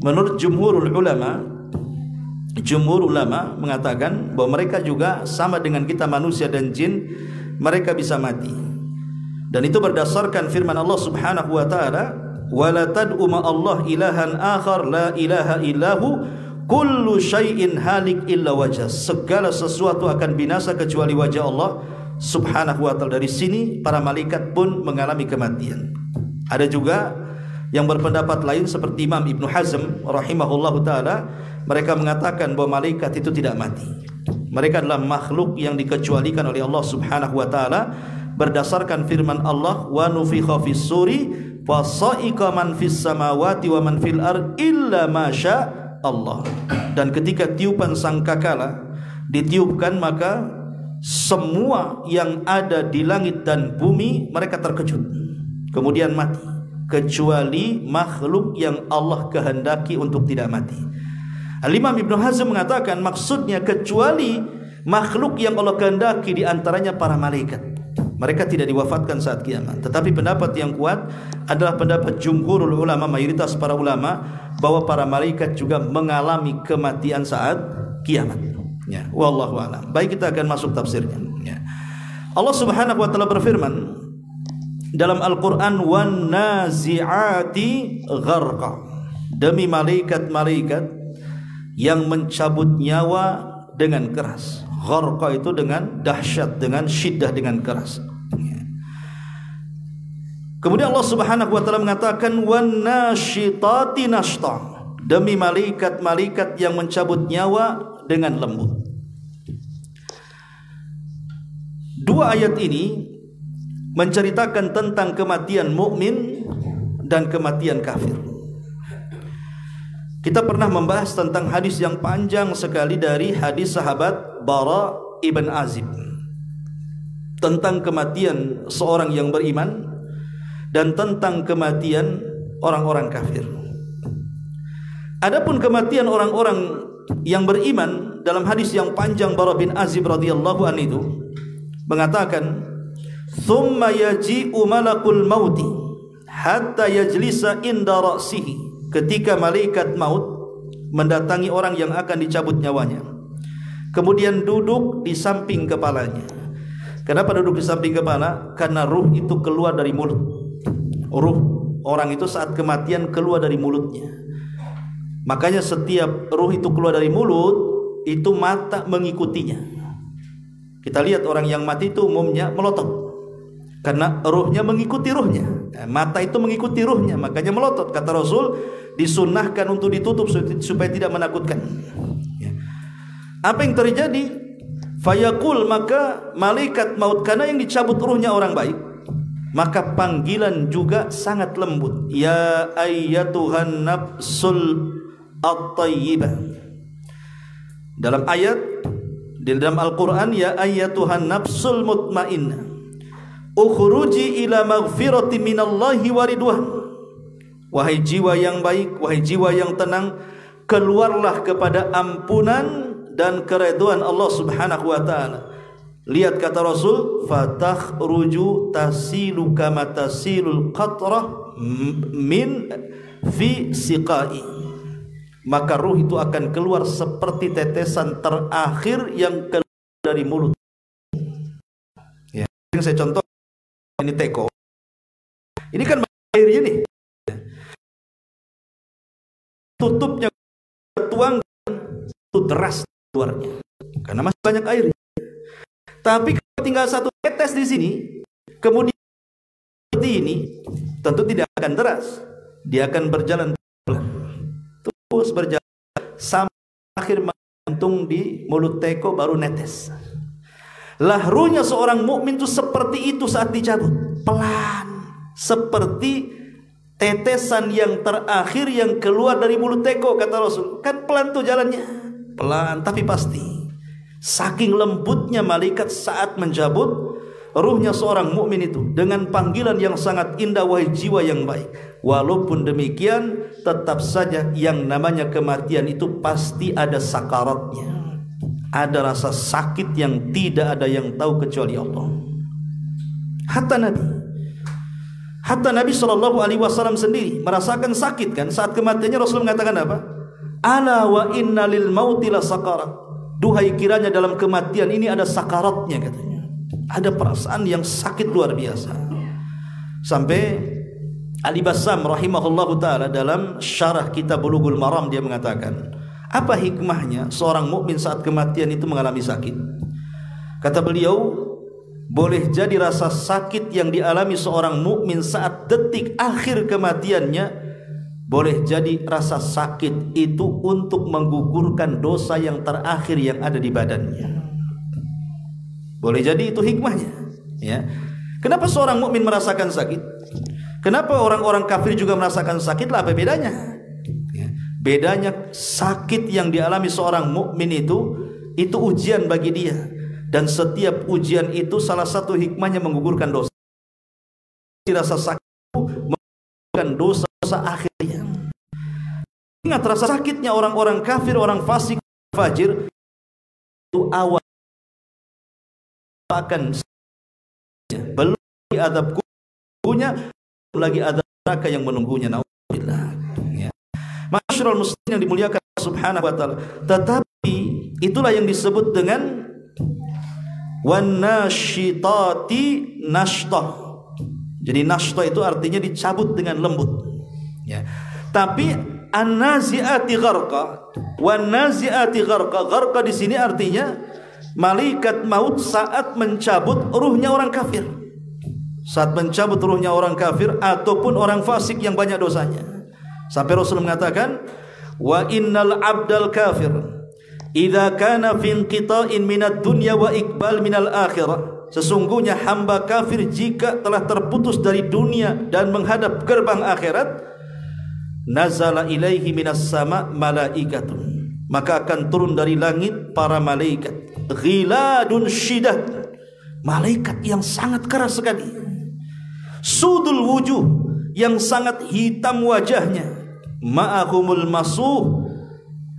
menurut jumhur ulama mengatakan bahwa mereka juga sama dengan kita manusia dan jin, mereka bisa mati. Dan itu berdasarkan firman Allah Subhanahu wa taala, "Wa la tad'u ma'allah ilahan akhar la ilaha illahu kullu syai'in halik illa wajah." Segala sesuatu akan binasa kecuali wajah Allah Subhanahu wa taala. Dari sini para malaikat pun mengalami kematian. Ada juga yang berpendapat lain seperti Imam Ibnu Hazm rahimahullahu taala, mereka mengatakan bahwa malaikat itu tidak mati. Mereka adalah makhluk yang dikecualikan oleh Allah Subhanahu wa taala berdasarkan firman Allah, wa nufikha fis suri fa sa'iqa man fis samawati wa man fil ard illa ma sya Allah. Dan ketika tiupan sangkakala ditiupkan, maka semua yang ada di langit dan bumi mereka terkejut, kemudian mati, kecuali makhluk yang Allah kehendaki untuk tidak mati. Al-Imam Ibnu Hazm mengatakan maksudnya kecuali makhluk yang Allah kehendaki, di antaranya para malaikat. Mereka tidak diwafatkan saat kiamat. Tetapi pendapat yang kuat adalah pendapat jumhurul ulama, mayoritas para ulama, bahwa para malaikat juga mengalami kematian saat kiamat. Ya, wallahu a'lam. Baik, kita akan masuk tafsirnya. Ya. Allah Subhanahu wa taala berfirman dalam Al-Quran, wan nazi'ati gharqa, demi malaikat-malaikat yang mencabut nyawa dengan keras. Gharqa itu dengan dahsyat, dengan syiddah, dengan keras. Kemudian Allah Subhanahu wa taala mengatakan wan nasyitati nashta, demi malaikat-malaikat yang mencabut nyawa dengan lembut. Dua ayat ini menceritakan tentang kematian mukmin dan kematian kafir. Kita pernah membahas tentang hadis yang panjang sekali dari hadis sahabat Bara ibn Azib tentang kematian seorang yang beriman dan tentang kematian orang-orang kafir. Adapun kematian orang-orang yang beriman, dalam hadis yang panjang Bara bin Azib radhiyallahu anhu itu mengatakan, "Tsumma yaji'u malakul mauti hatta yajlisa inda ra'sihi." Ketika malaikat maut mendatangi orang yang akan dicabut nyawanya, kemudian duduk di samping kepalanya. Kenapa duduk di samping kepala? Karena ruh itu keluar dari mulut. Ruh orang itu saat kematian keluar dari mulutnya. Makanya setiap ruh itu keluar dari mulut, itu mata mengikutinya. Kita lihat orang yang mati itu umumnya melotot, karena ruhnya mengikuti ruhnya. Mata itu mengikuti ruhnya, makanya melotot. Kata Rasul, disunnahkan untuk ditutup supaya tidak menakutkan. Apa yang terjadi? Fayaqul, maka malaikat maut, karena yang dicabut ruhnya orang baik, maka panggilan juga sangat lembut. Ya ayyatuhan nafsul at-tayyibah. Dalam ayat Di dalam Al-Quran, ya ayyatuhan nafsul mutmainnah ukhruji ila maghfirati minallahi wa ridwan. Wahai jiwa yang baik, wahai jiwa yang tenang, keluarlah kepada ampunan dan keridhaan Allah Subhanahu wa taala. Lihat kata Rasul, fatakhruju tasilu kama tasilul qatrah min fi siqai. Maka ruh itu akan keluar seperti tetesan terakhir yang keluar dari mulut. Ya, yang saya contoh ini teko. Ini kan airnya nih. Tutupnya tuang itu deras keluarnya karena masih banyak air. Tapi kalau tinggal satu tetes di sini, kemudian seperti ini, tentu tidak akan deras. Dia akan berjalan pelan, terus berjalan sampai akhir menggantung di mulut teko baru netes. Lahrunya seorang mukmin itu seperti itu saat dicabut, pelan, seperti tetesan yang terakhir yang keluar dari mulut teko, kata Rasul. Kan pelan tuh jalannya, pelan tapi pasti. Saking lembutnya malaikat saat menjabut ruhnya seorang mukmin itu dengan panggilan yang sangat indah, wahai jiwa yang baik. Walaupun demikian, tetap saja yang namanya kematian itu pasti ada sakaratnya. Ada rasa sakit yang tidak ada yang tahu kecuali Allah. Hatta Nabi SAW sendiri merasakan sakit kan saat kematiannya. Rasul mengatakan apa? Ala wa inna lil mauti la sakarat. Duhai kiranya dalam kematian ini ada sakaratnya, katanya. Ada perasaan yang sakit luar biasa. Sampai Ali Bassam rahimahullahu ta'ala dalam syarah kitab Bulughul Maram dia mengatakan, apa hikmahnya seorang mukmin saat kematian itu mengalami sakit? Kata beliau, boleh jadi rasa sakit yang dialami seorang mukmin saat detik akhir kematiannya, boleh jadi rasa sakit itu untuk menggugurkan dosa yang terakhir yang ada di badannya. Boleh jadi itu hikmahnya, ya. Kenapa seorang mukmin merasakan sakit? Kenapa orang-orang kafir juga merasakan sakit? Lah, apa bedanya? Ya. Bedanya sakit yang dialami seorang mukmin itu ujian bagi dia, dan setiap ujian itu salah satu hikmahnya menggugurkan dosa. Rasa sakit itu menggugurkan dosa akhirnya. Ingat, rasa sakitnya orang-orang kafir, orang fasik, fajir itu awal akan belum lagi adab kubunya, belum lagi adab neraka yang menunggunya. Nauzubillah. Ya. Masyarul muslimin yang dimuliakan Subhanahu wa taala. Tetapi itulah yang disebut dengan wan nasyitati nashtah. Jadi nashtah itu artinya dicabut dengan lembut. Ya. Tapi an-nazi'ati gharqa, wan nazi'ati gharqa. Gharqa di sini artinya malaikat maut saat mencabut ruhnya orang kafir. Saat mencabut ruhnya orang kafir ataupun orang fasik yang banyak dosanya. Sampai Rasul mengatakan, wa innal abdal kafir idza kana fi inqita'in minad dunya wa iqbal minal akhirah. Sesungguhnya hamba kafir jika telah terputus dari dunia dan menghadap gerbang akhirat, nazala ilaihi minas sama malaikatun, maka akan turun dari langit para malaikat, ghiladun syidah, malaikat yang sangat keras sekali, sudul wujuh, yang sangat hitam wajahnya, ma'ahumul masuh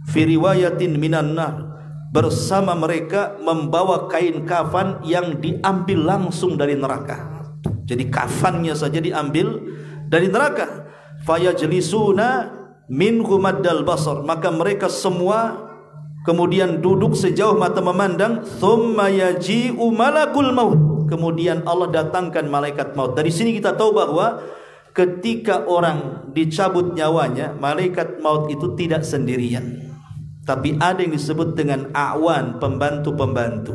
fi riwayatin minan nar, bersama mereka membawa kain kafan yang diambil langsung dari neraka. Jadi kafannya saja diambil dari neraka. Fayajlisuna minhu maddal basar, maka mereka semua kemudian duduk sejauh mata memandang. Thumma yaji'u malakul maut, kemudian Allah datangkan malaikat maut. Dari sini kita tahu bahwa ketika orang dicabut nyawanya, malaikat maut itu tidak sendirian, tapi ada yang disebut dengan awan, pembantu-pembantu.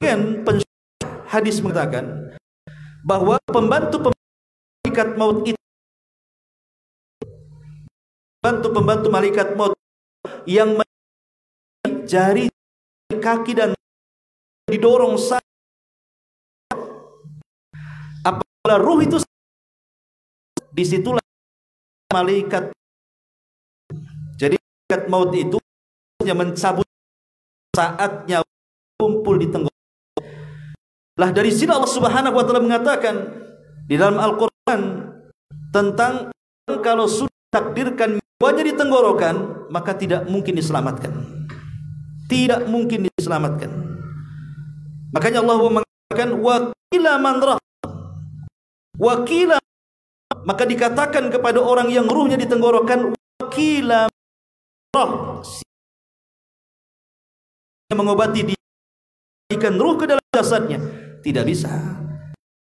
Kemudian hadis mengatakan bahwa pembantu-pembantu malaikat maut itu, pembantu malaikat maut yang jari, kaki dan didorong saat apabila ruh itu, disitulah malaikat. Jadi malaikat maut itu yang mencabut saatnya kumpul di tenggorokan. Lah dari sini Allah Subhanahu wa taala mengatakan di dalam Al-Qur'an tentang kalau sudah takdirkan nyawanya di tenggorokan, maka tidak mungkin diselamatkan. Tidak mungkin diselamatkan. Makanya Allah mengatakan wakila man rah. Wakila, maka dikatakan kepada orang yang ruhnya di tenggorokan, wakila rah, yang mengobati dia, ikan ruh ke dalam jasadnya, tidak bisa.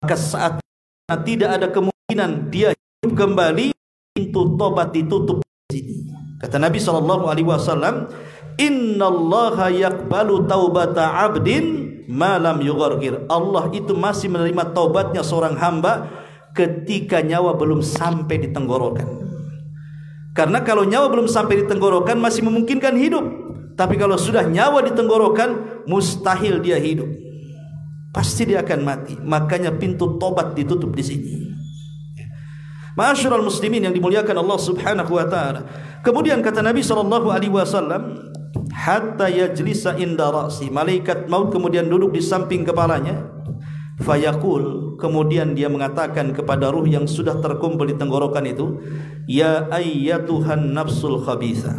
Maka saat tidak ada kemungkinan dia hidup kembali, pintu tobat ditutup di sini. Kata Nabi SAW, innallaha yaqbalu taubata abdin malam yughargir. Allah itu masih menerima taubatnya seorang hamba ketika nyawa belum sampai di tenggorokan. Karena kalau nyawa belum sampai di tenggorokan masih memungkinkan hidup, tapi kalau sudah nyawa di tenggorokan mustahil dia hidup, pasti dia akan mati. Makanya pintu tobat ditutup di sini. Ma'asyiral muslimin yang dimuliakan Allah Subhanahu wa taala. Kemudian kata Nabi SAW, hatta yajlisa inda ra'si, malaikat maut kemudian duduk di samping kepalanya. Fayaqul, kemudian dia mengatakan kepada ruh yang sudah terkumpul di tenggorokan itu, ya ayyatuhan nafsul khabitha,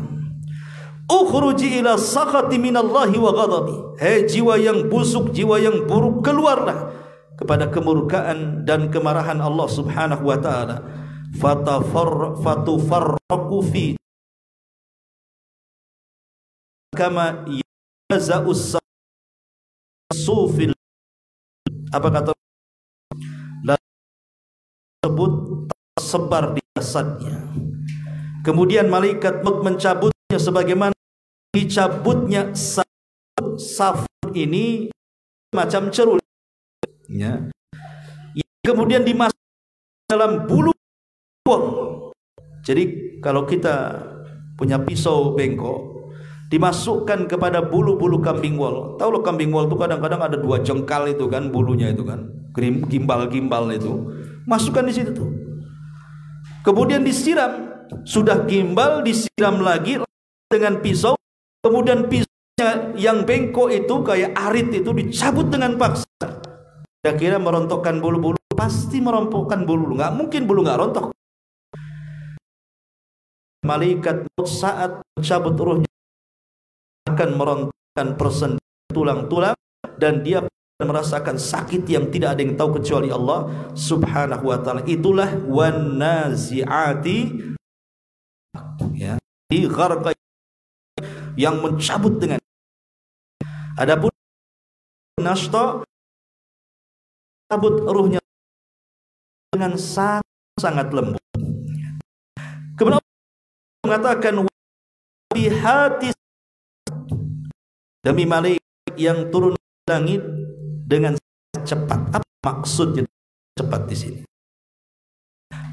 ukhruji ila sakhati minallahi wa ghadabi. Hei jiwa yang busuk, jiwa yang buruk, keluarlah kepada kemurkaan dan kemarahan Allah Subhanahu wa taala. Fatufarraqu fi kama yaza'us sufil. Apa kata tersebut tersebar di jasadnya. Kemudian malaikat maut mencabutnya sebagaimana dicabutnya safur ini macam cerul, ya. Kemudian dimasukkan dalam bulu wol. Jadi kalau kita punya pisau bengkok, dimasukkan kepada bulu-bulu kambing wol. Tahu lo kambing wol itu kadang-kadang ada 2 jengkal itu kan, bulunya itu kan, gimbal-gimbal itu. Masukkan di situ tuh. Kemudian disiram, sudah gimbal disiram lagi dengan pisau. Kemudian pisaunya yang bengkok itu kayak arit itu dicabut dengan paksa. Kira-kira merontokkan bulu-bulu, pasti merontokkan bulu. Nggak mungkin bulu nggak rontok. Malaikat saat mencabut ruhnya akan merontokkan persen tulang-tulang, dan dia merasakan sakit yang tidak ada yang tahu kecuali Allah Subhanahu wa taala. Itulah wan nazi'ati, ya, di gharqa, yang mencabut dengan. Adapun nashta, cabut ruhnya dengan sangat lembut. Kemudian mengatakan bihati, demi malaikat yang turun ke langit dengan cepat. Apa maksudnya cepat di sini?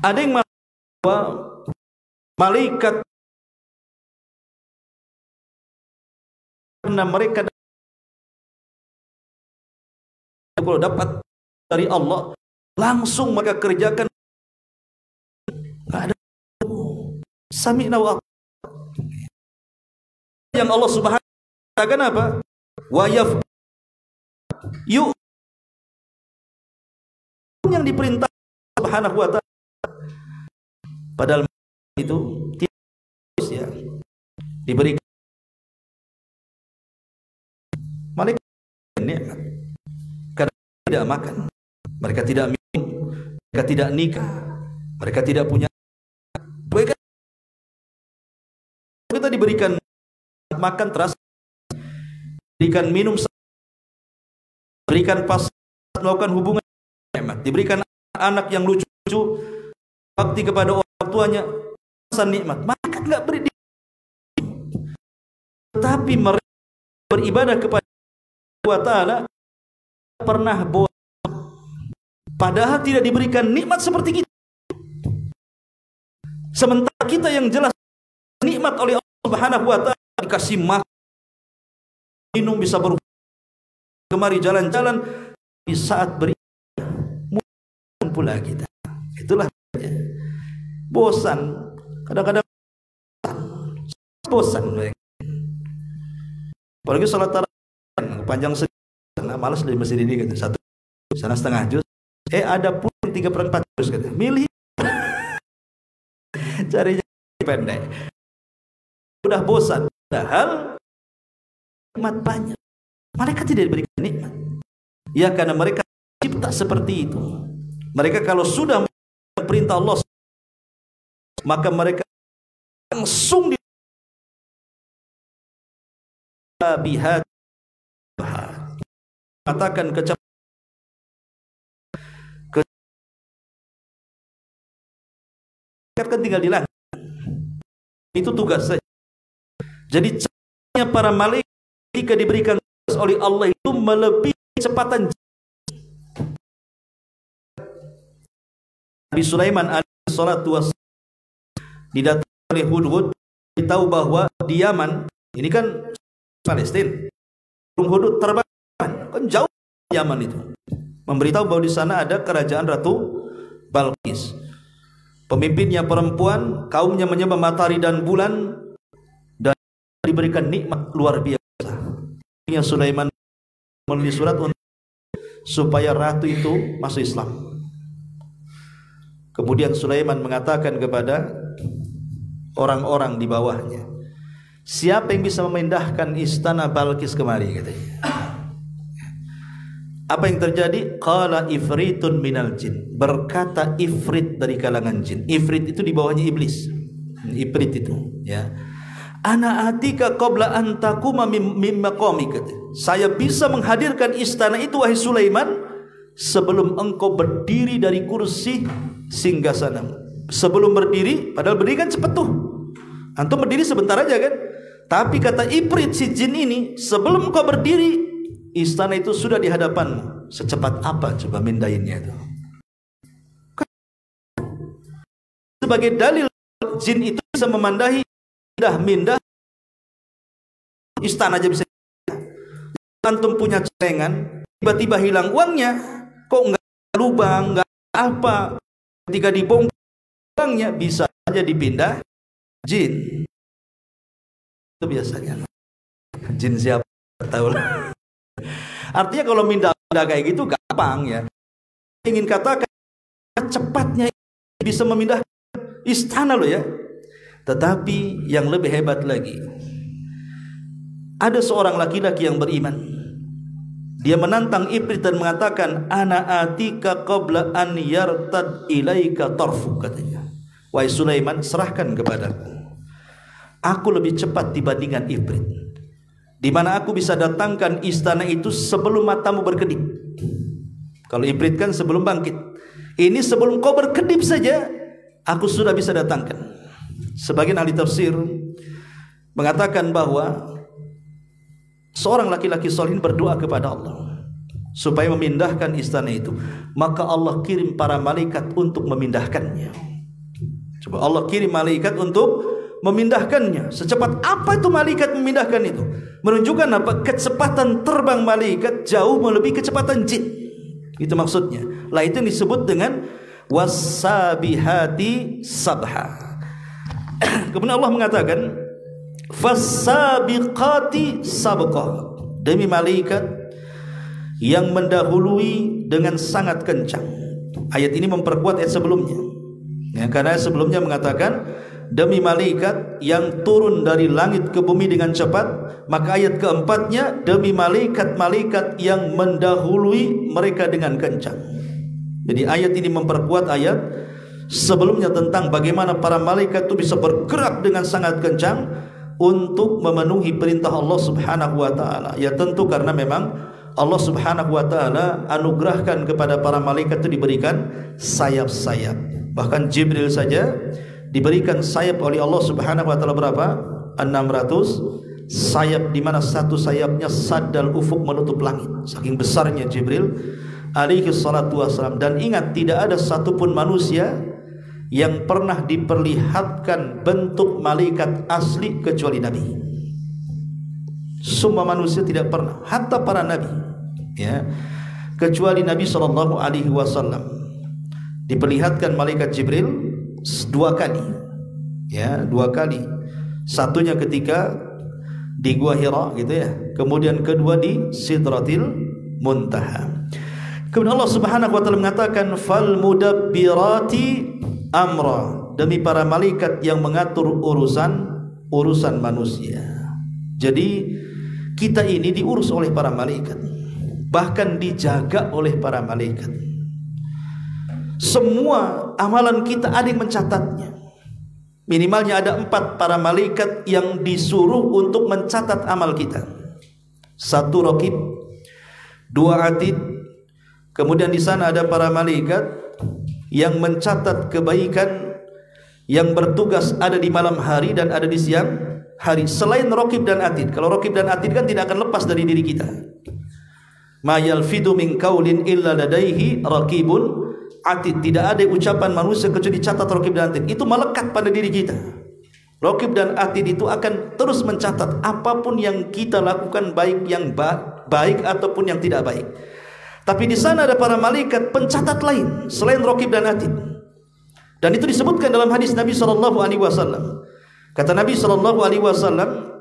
Ada yang mengatakan bahwa malaikat karena mereka kalau dapat dari Allah langsung mereka kerjakan, nggak ada sami'na wa yang Allah Subhanahu wa taala katakan apa? Wa yuk yang diperintah Subhanahu wa taala, padahal itu tidak, ya, diberikan malaikat nikmat. Karena tidak makan, mereka tidak minum, mereka tidak nikah, mereka tidak punya. Mereka kita diberikan makan terasa, diberikan minum, diberikan pas melakukan hubungan, diberikan anak yang lucu-lucu, bakti kepada orang tuanya, nikmat. Maka nggak beri, tetapi mereka beribadah kepada Allah Ta'ala pernah bosan, padahal tidak diberikan nikmat seperti kita. Sementara kita yang jelas nikmat oleh Allah Subhanahu wa taala, dikasih makan, minum, bisa berhubungan, kemari jalan-jalan, di saat beribadah mudah pula kita. Itulah bosan, kadang-kadang bosan mereka. Apalagi sholat tarawih panjang setengah, malas dari masjid ini gitu. Satu sana setengah juz. Ada pun 3/4 juz gitu. Milih cari pendek. Udah bosan. Padahal nikmat banyak. Mereka tidak diberikan nikmat. Ya karena mereka cipta seperti itu. Mereka kalau sudah perintah Allah, maka mereka langsung bihat katakan kan tinggal di langit. Itu tugas saja. Jadi caranya para malaikat ketika diberikan tugas oleh Allah itu melebihi kecepatan Nabi Sulaiman alaihi salatu wassalam didatangi oleh Hudhud, ditahu bahwa di Yaman, ini kan Palestina, Hudhud terbang kan jauh Yaman itu, memberitahu bahwa di sana ada kerajaan Ratu Balqis. Pemimpinnya perempuan, kaumnya menyembah matahari dan bulan, dan diberikan nikmat luar biasa. Sulaiman menulis surat supaya ratu itu masuk Islam. Kemudian Sulaiman mengatakan kepada orang-orang di bawahnya, siapa yang bisa memindahkan istana Balqis kemari, katanya. Apa yang terjadi? Qala ifritun minal jin. Berkata ifrit dari kalangan jin. Ifrit itu di bawahnya iblis. Ifrit itu, ya. Ana atika qabla an taquma mim maqamika. Saya bisa menghadirkan istana itu wahai Sulaiman sebelum engkau berdiri dari kursi singgasanamu. Sebelum berdiri, padahal berdiri kan cepat tuh. Antum berdiri sebentar aja kan. Tapi kata ifrit si jin ini, sebelum engkau berdiri, istana itu sudah di hadapanmu. Secepat apa coba mindahinnya itu? Sebagai dalil jin itu bisa memandahi mindah istana aja bisa. Antum punya celengan, tiba-tiba hilang uangnya, kok enggak lubang, enggak apa? Ketika dibongkar uangnya bisa saja dipindah jin. Itu biasanya. Jin siapa? Tahu lah. Artinya kalau mindah kayak gitu gampang ya. Ingin katakan cepatnya bisa memindahkan istana loh ya. Tetapi yang lebih hebat lagi, ada seorang laki-laki yang beriman. Dia menantang iblis dan mengatakan, ana atika qabla an yartad ilaika tarfuk, katanya. Wahai Sulaiman, serahkan kepadaku. Aku lebih cepat dibandingkan iblis, di mana aku bisa datangkan istana itu sebelum matamu berkedip. Kalau iblis kan sebelum bangkit, ini sebelum kau berkedip saja aku sudah bisa datangkan. Sebagian ahli tafsir mengatakan bahwa seorang laki-laki saleh berdoa kepada Allah supaya memindahkan istana itu, maka Allah kirim para malaikat untuk memindahkannya. Coba Allah kirim malaikat untuk memindahkannya. Secepat apa itu malaikat memindahkan itu? Menunjukkan apa? Kecepatan terbang malaikat jauh melebihi kecepatan jin. Itu maksudnya. Lah itu yang disebut dengan wasabihati sabha. Kemudian Allah mengatakan fasabiqati sabqa. Demi malaikat yang mendahului dengan sangat kencang. Ayat ini memperkuat ayat sebelumnya. Ya, karena ayat sebelumnya mengatakan demi malaikat yang turun dari langit ke bumi dengan cepat, maka ayat keempatnya demi malaikat-malaikat yang mendahului mereka dengan kencang. Jadi ayat ini memperkuat ayat sebelumnya tentang bagaimana para malaikat itu bisa bergerak dengan sangat kencang untuk memenuhi perintah Allah Subhanahu wa taala. Ya tentu karena memang Allah Subhanahu wa taala anugerahkan kepada para malaikat itu diberikan sayap-sayap. Bahkan Jibril saja diberikan sayap oleh Allah Subhanahu wa taala berapa? 600 sayap, di mana satu sayapnya saddal ufuk, menutup langit. Saking besarnya Jibril alaihi salatu wassalam. Dan ingat, tidak ada satupun manusia yang pernah diperlihatkan bentuk malaikat asli kecuali Nabi. Semua manusia tidak pernah, hatta para nabi, ya, kecuali Nabi sallallahu alaihi wasallam diperlihatkan malaikat Jibril 2 kali, ya, 2 kali. Satunya ketika di Gua Hira gitu ya. Kemudian kedua di Sidratil Muntaha. Kemudian Allah Subhanahu wa taala mengatakan fal mudabbirati amra, demi para malaikat yang mengatur urusan manusia. Jadi kita ini diurus oleh para malaikat, bahkan dijaga oleh para malaikat. Semua amalan kita ada yang mencatatnya. Minimalnya ada 4 para malaikat yang disuruh untuk mencatat amal kita. 1 raqib, 2 atid. Kemudian di sana ada para malaikat yang mencatat kebaikan, yang bertugas ada di malam hari dan ada di siang hari. Selain raqib dan atid. Kalau raqib dan atid kan tidak akan lepas dari diri kita. Ma yalfidu min qaulin illa ladaihi raqibun atid. Tidak ada ucapan manusia kecuali dicatat raqib dan atid. Itu melekat pada diri kita. Raqib dan atid itu akan terus mencatat apapun yang kita lakukan, baik yang baik ataupun yang tidak baik. Tapi di sana ada para malaikat pencatat lain selain raqib dan atid. Dan itu disebutkan dalam hadis Nabi sallallahu alaihi wasallam. Kata Nabi sallallahu alaihi wasallam,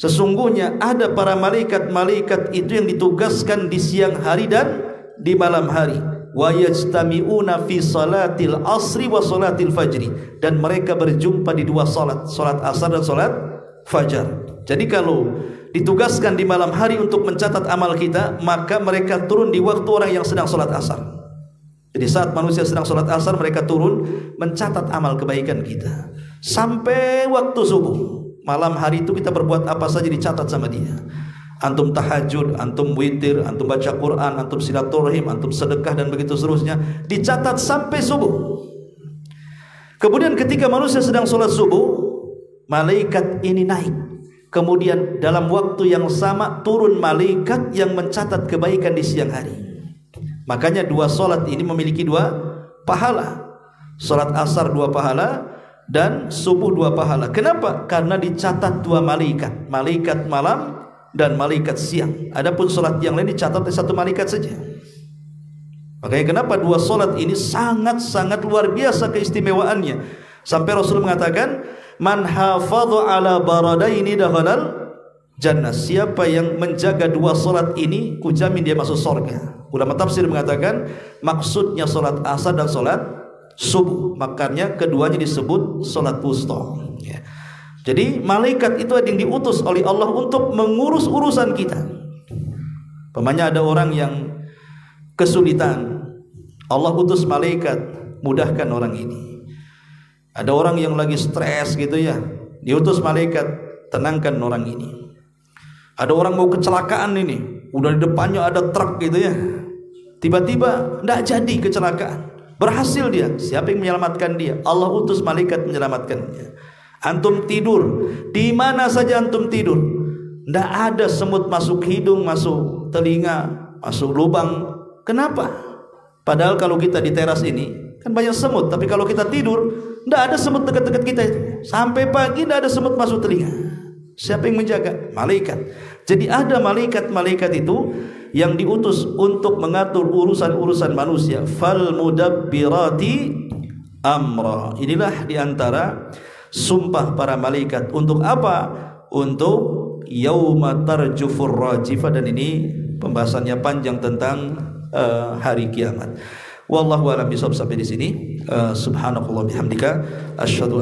sesungguhnya ada para malaikat itu yang ditugaskan di siang hari dan di malam hari. Wa yajtami'una fi salatil asri wa salatil fajri, dan mereka berjumpa di 2 salat asar dan salat fajar. Jadi kalau ditugaskan di malam hari untuk mencatat amal kita, maka mereka turun di waktu orang yang sedang salat asar. Jadi saat manusia sedang salat asar, mereka turun mencatat amal kebaikan kita sampai waktu subuh. Malam hari itu kita berbuat apa saja dicatat sama dia. Antum tahajud, antum witir, antum baca Quran, antum silaturahim, antum sedekah dan begitu seterusnya, dicatat sampai subuh. Kemudian ketika manusia sedang sholat subuh, malaikat ini naik. Kemudian dalam waktu yang sama turun malaikat yang mencatat kebaikan di siang hari. Makanya 2 sholat ini memiliki 2 pahala. Sholat asar 2 pahala dan subuh 2 pahala. Kenapa? Karena dicatat 2 malaikat, malaikat malam dan malaikat siang. Adapun sholat yang lain dicatat oleh 1 malaikat saja. Makanya kenapa 2 sholat ini sangat-sangat luar biasa keistimewaannya. Sampai Rasul mengatakan, man hafadhu ala baradaini dakhalal jannah. Siapa yang menjaga 2 sholat ini, kujamin dia masuk surga. Ulama tafsir mengatakan maksudnya sholat asar dan sholat subuh. Makanya keduanya disebut sholat wusta. Ya. Jadi malaikat itu ada yang diutus oleh Allah untuk mengurus urusan kita. Pemanya ada orang yang kesulitan, Allah utus malaikat mudahkan orang ini. Ada orang yang lagi stres gitu ya, diutus malaikat tenangkan orang ini. Ada orang mau kecelakaan ini, udah di depannya ada truk gitu ya, tiba-tiba tidak jadi kecelakaan, berhasil dia. Siapa yang menyelamatkan dia? Allah utus malaikat menyelamatkannya. Antum tidur, di mana saja antum tidur, tidak ada semut masuk hidung, masuk telinga, masuk lubang. Kenapa? Padahal kalau kita di teras ini kan banyak semut, tapi kalau kita tidur tidak ada semut dekat-dekat kita itu. Sampai pagi tidak ada semut masuk telinga. Siapa yang menjaga? Malaikat. Jadi ada malaikat-malaikat itu yang diutus untuk mengatur urusan-urusan manusia. Fal mudabbirati amra. Inilah diantara sumpah para malaikat. Untuk apa? Untuk yauma tarjufur rajifah. Dan ini pembahasannya panjang tentang hari kiamat. Wallahu a'lam bishawab. Sampai di sini. Subhanakallah bihamdika asyhadu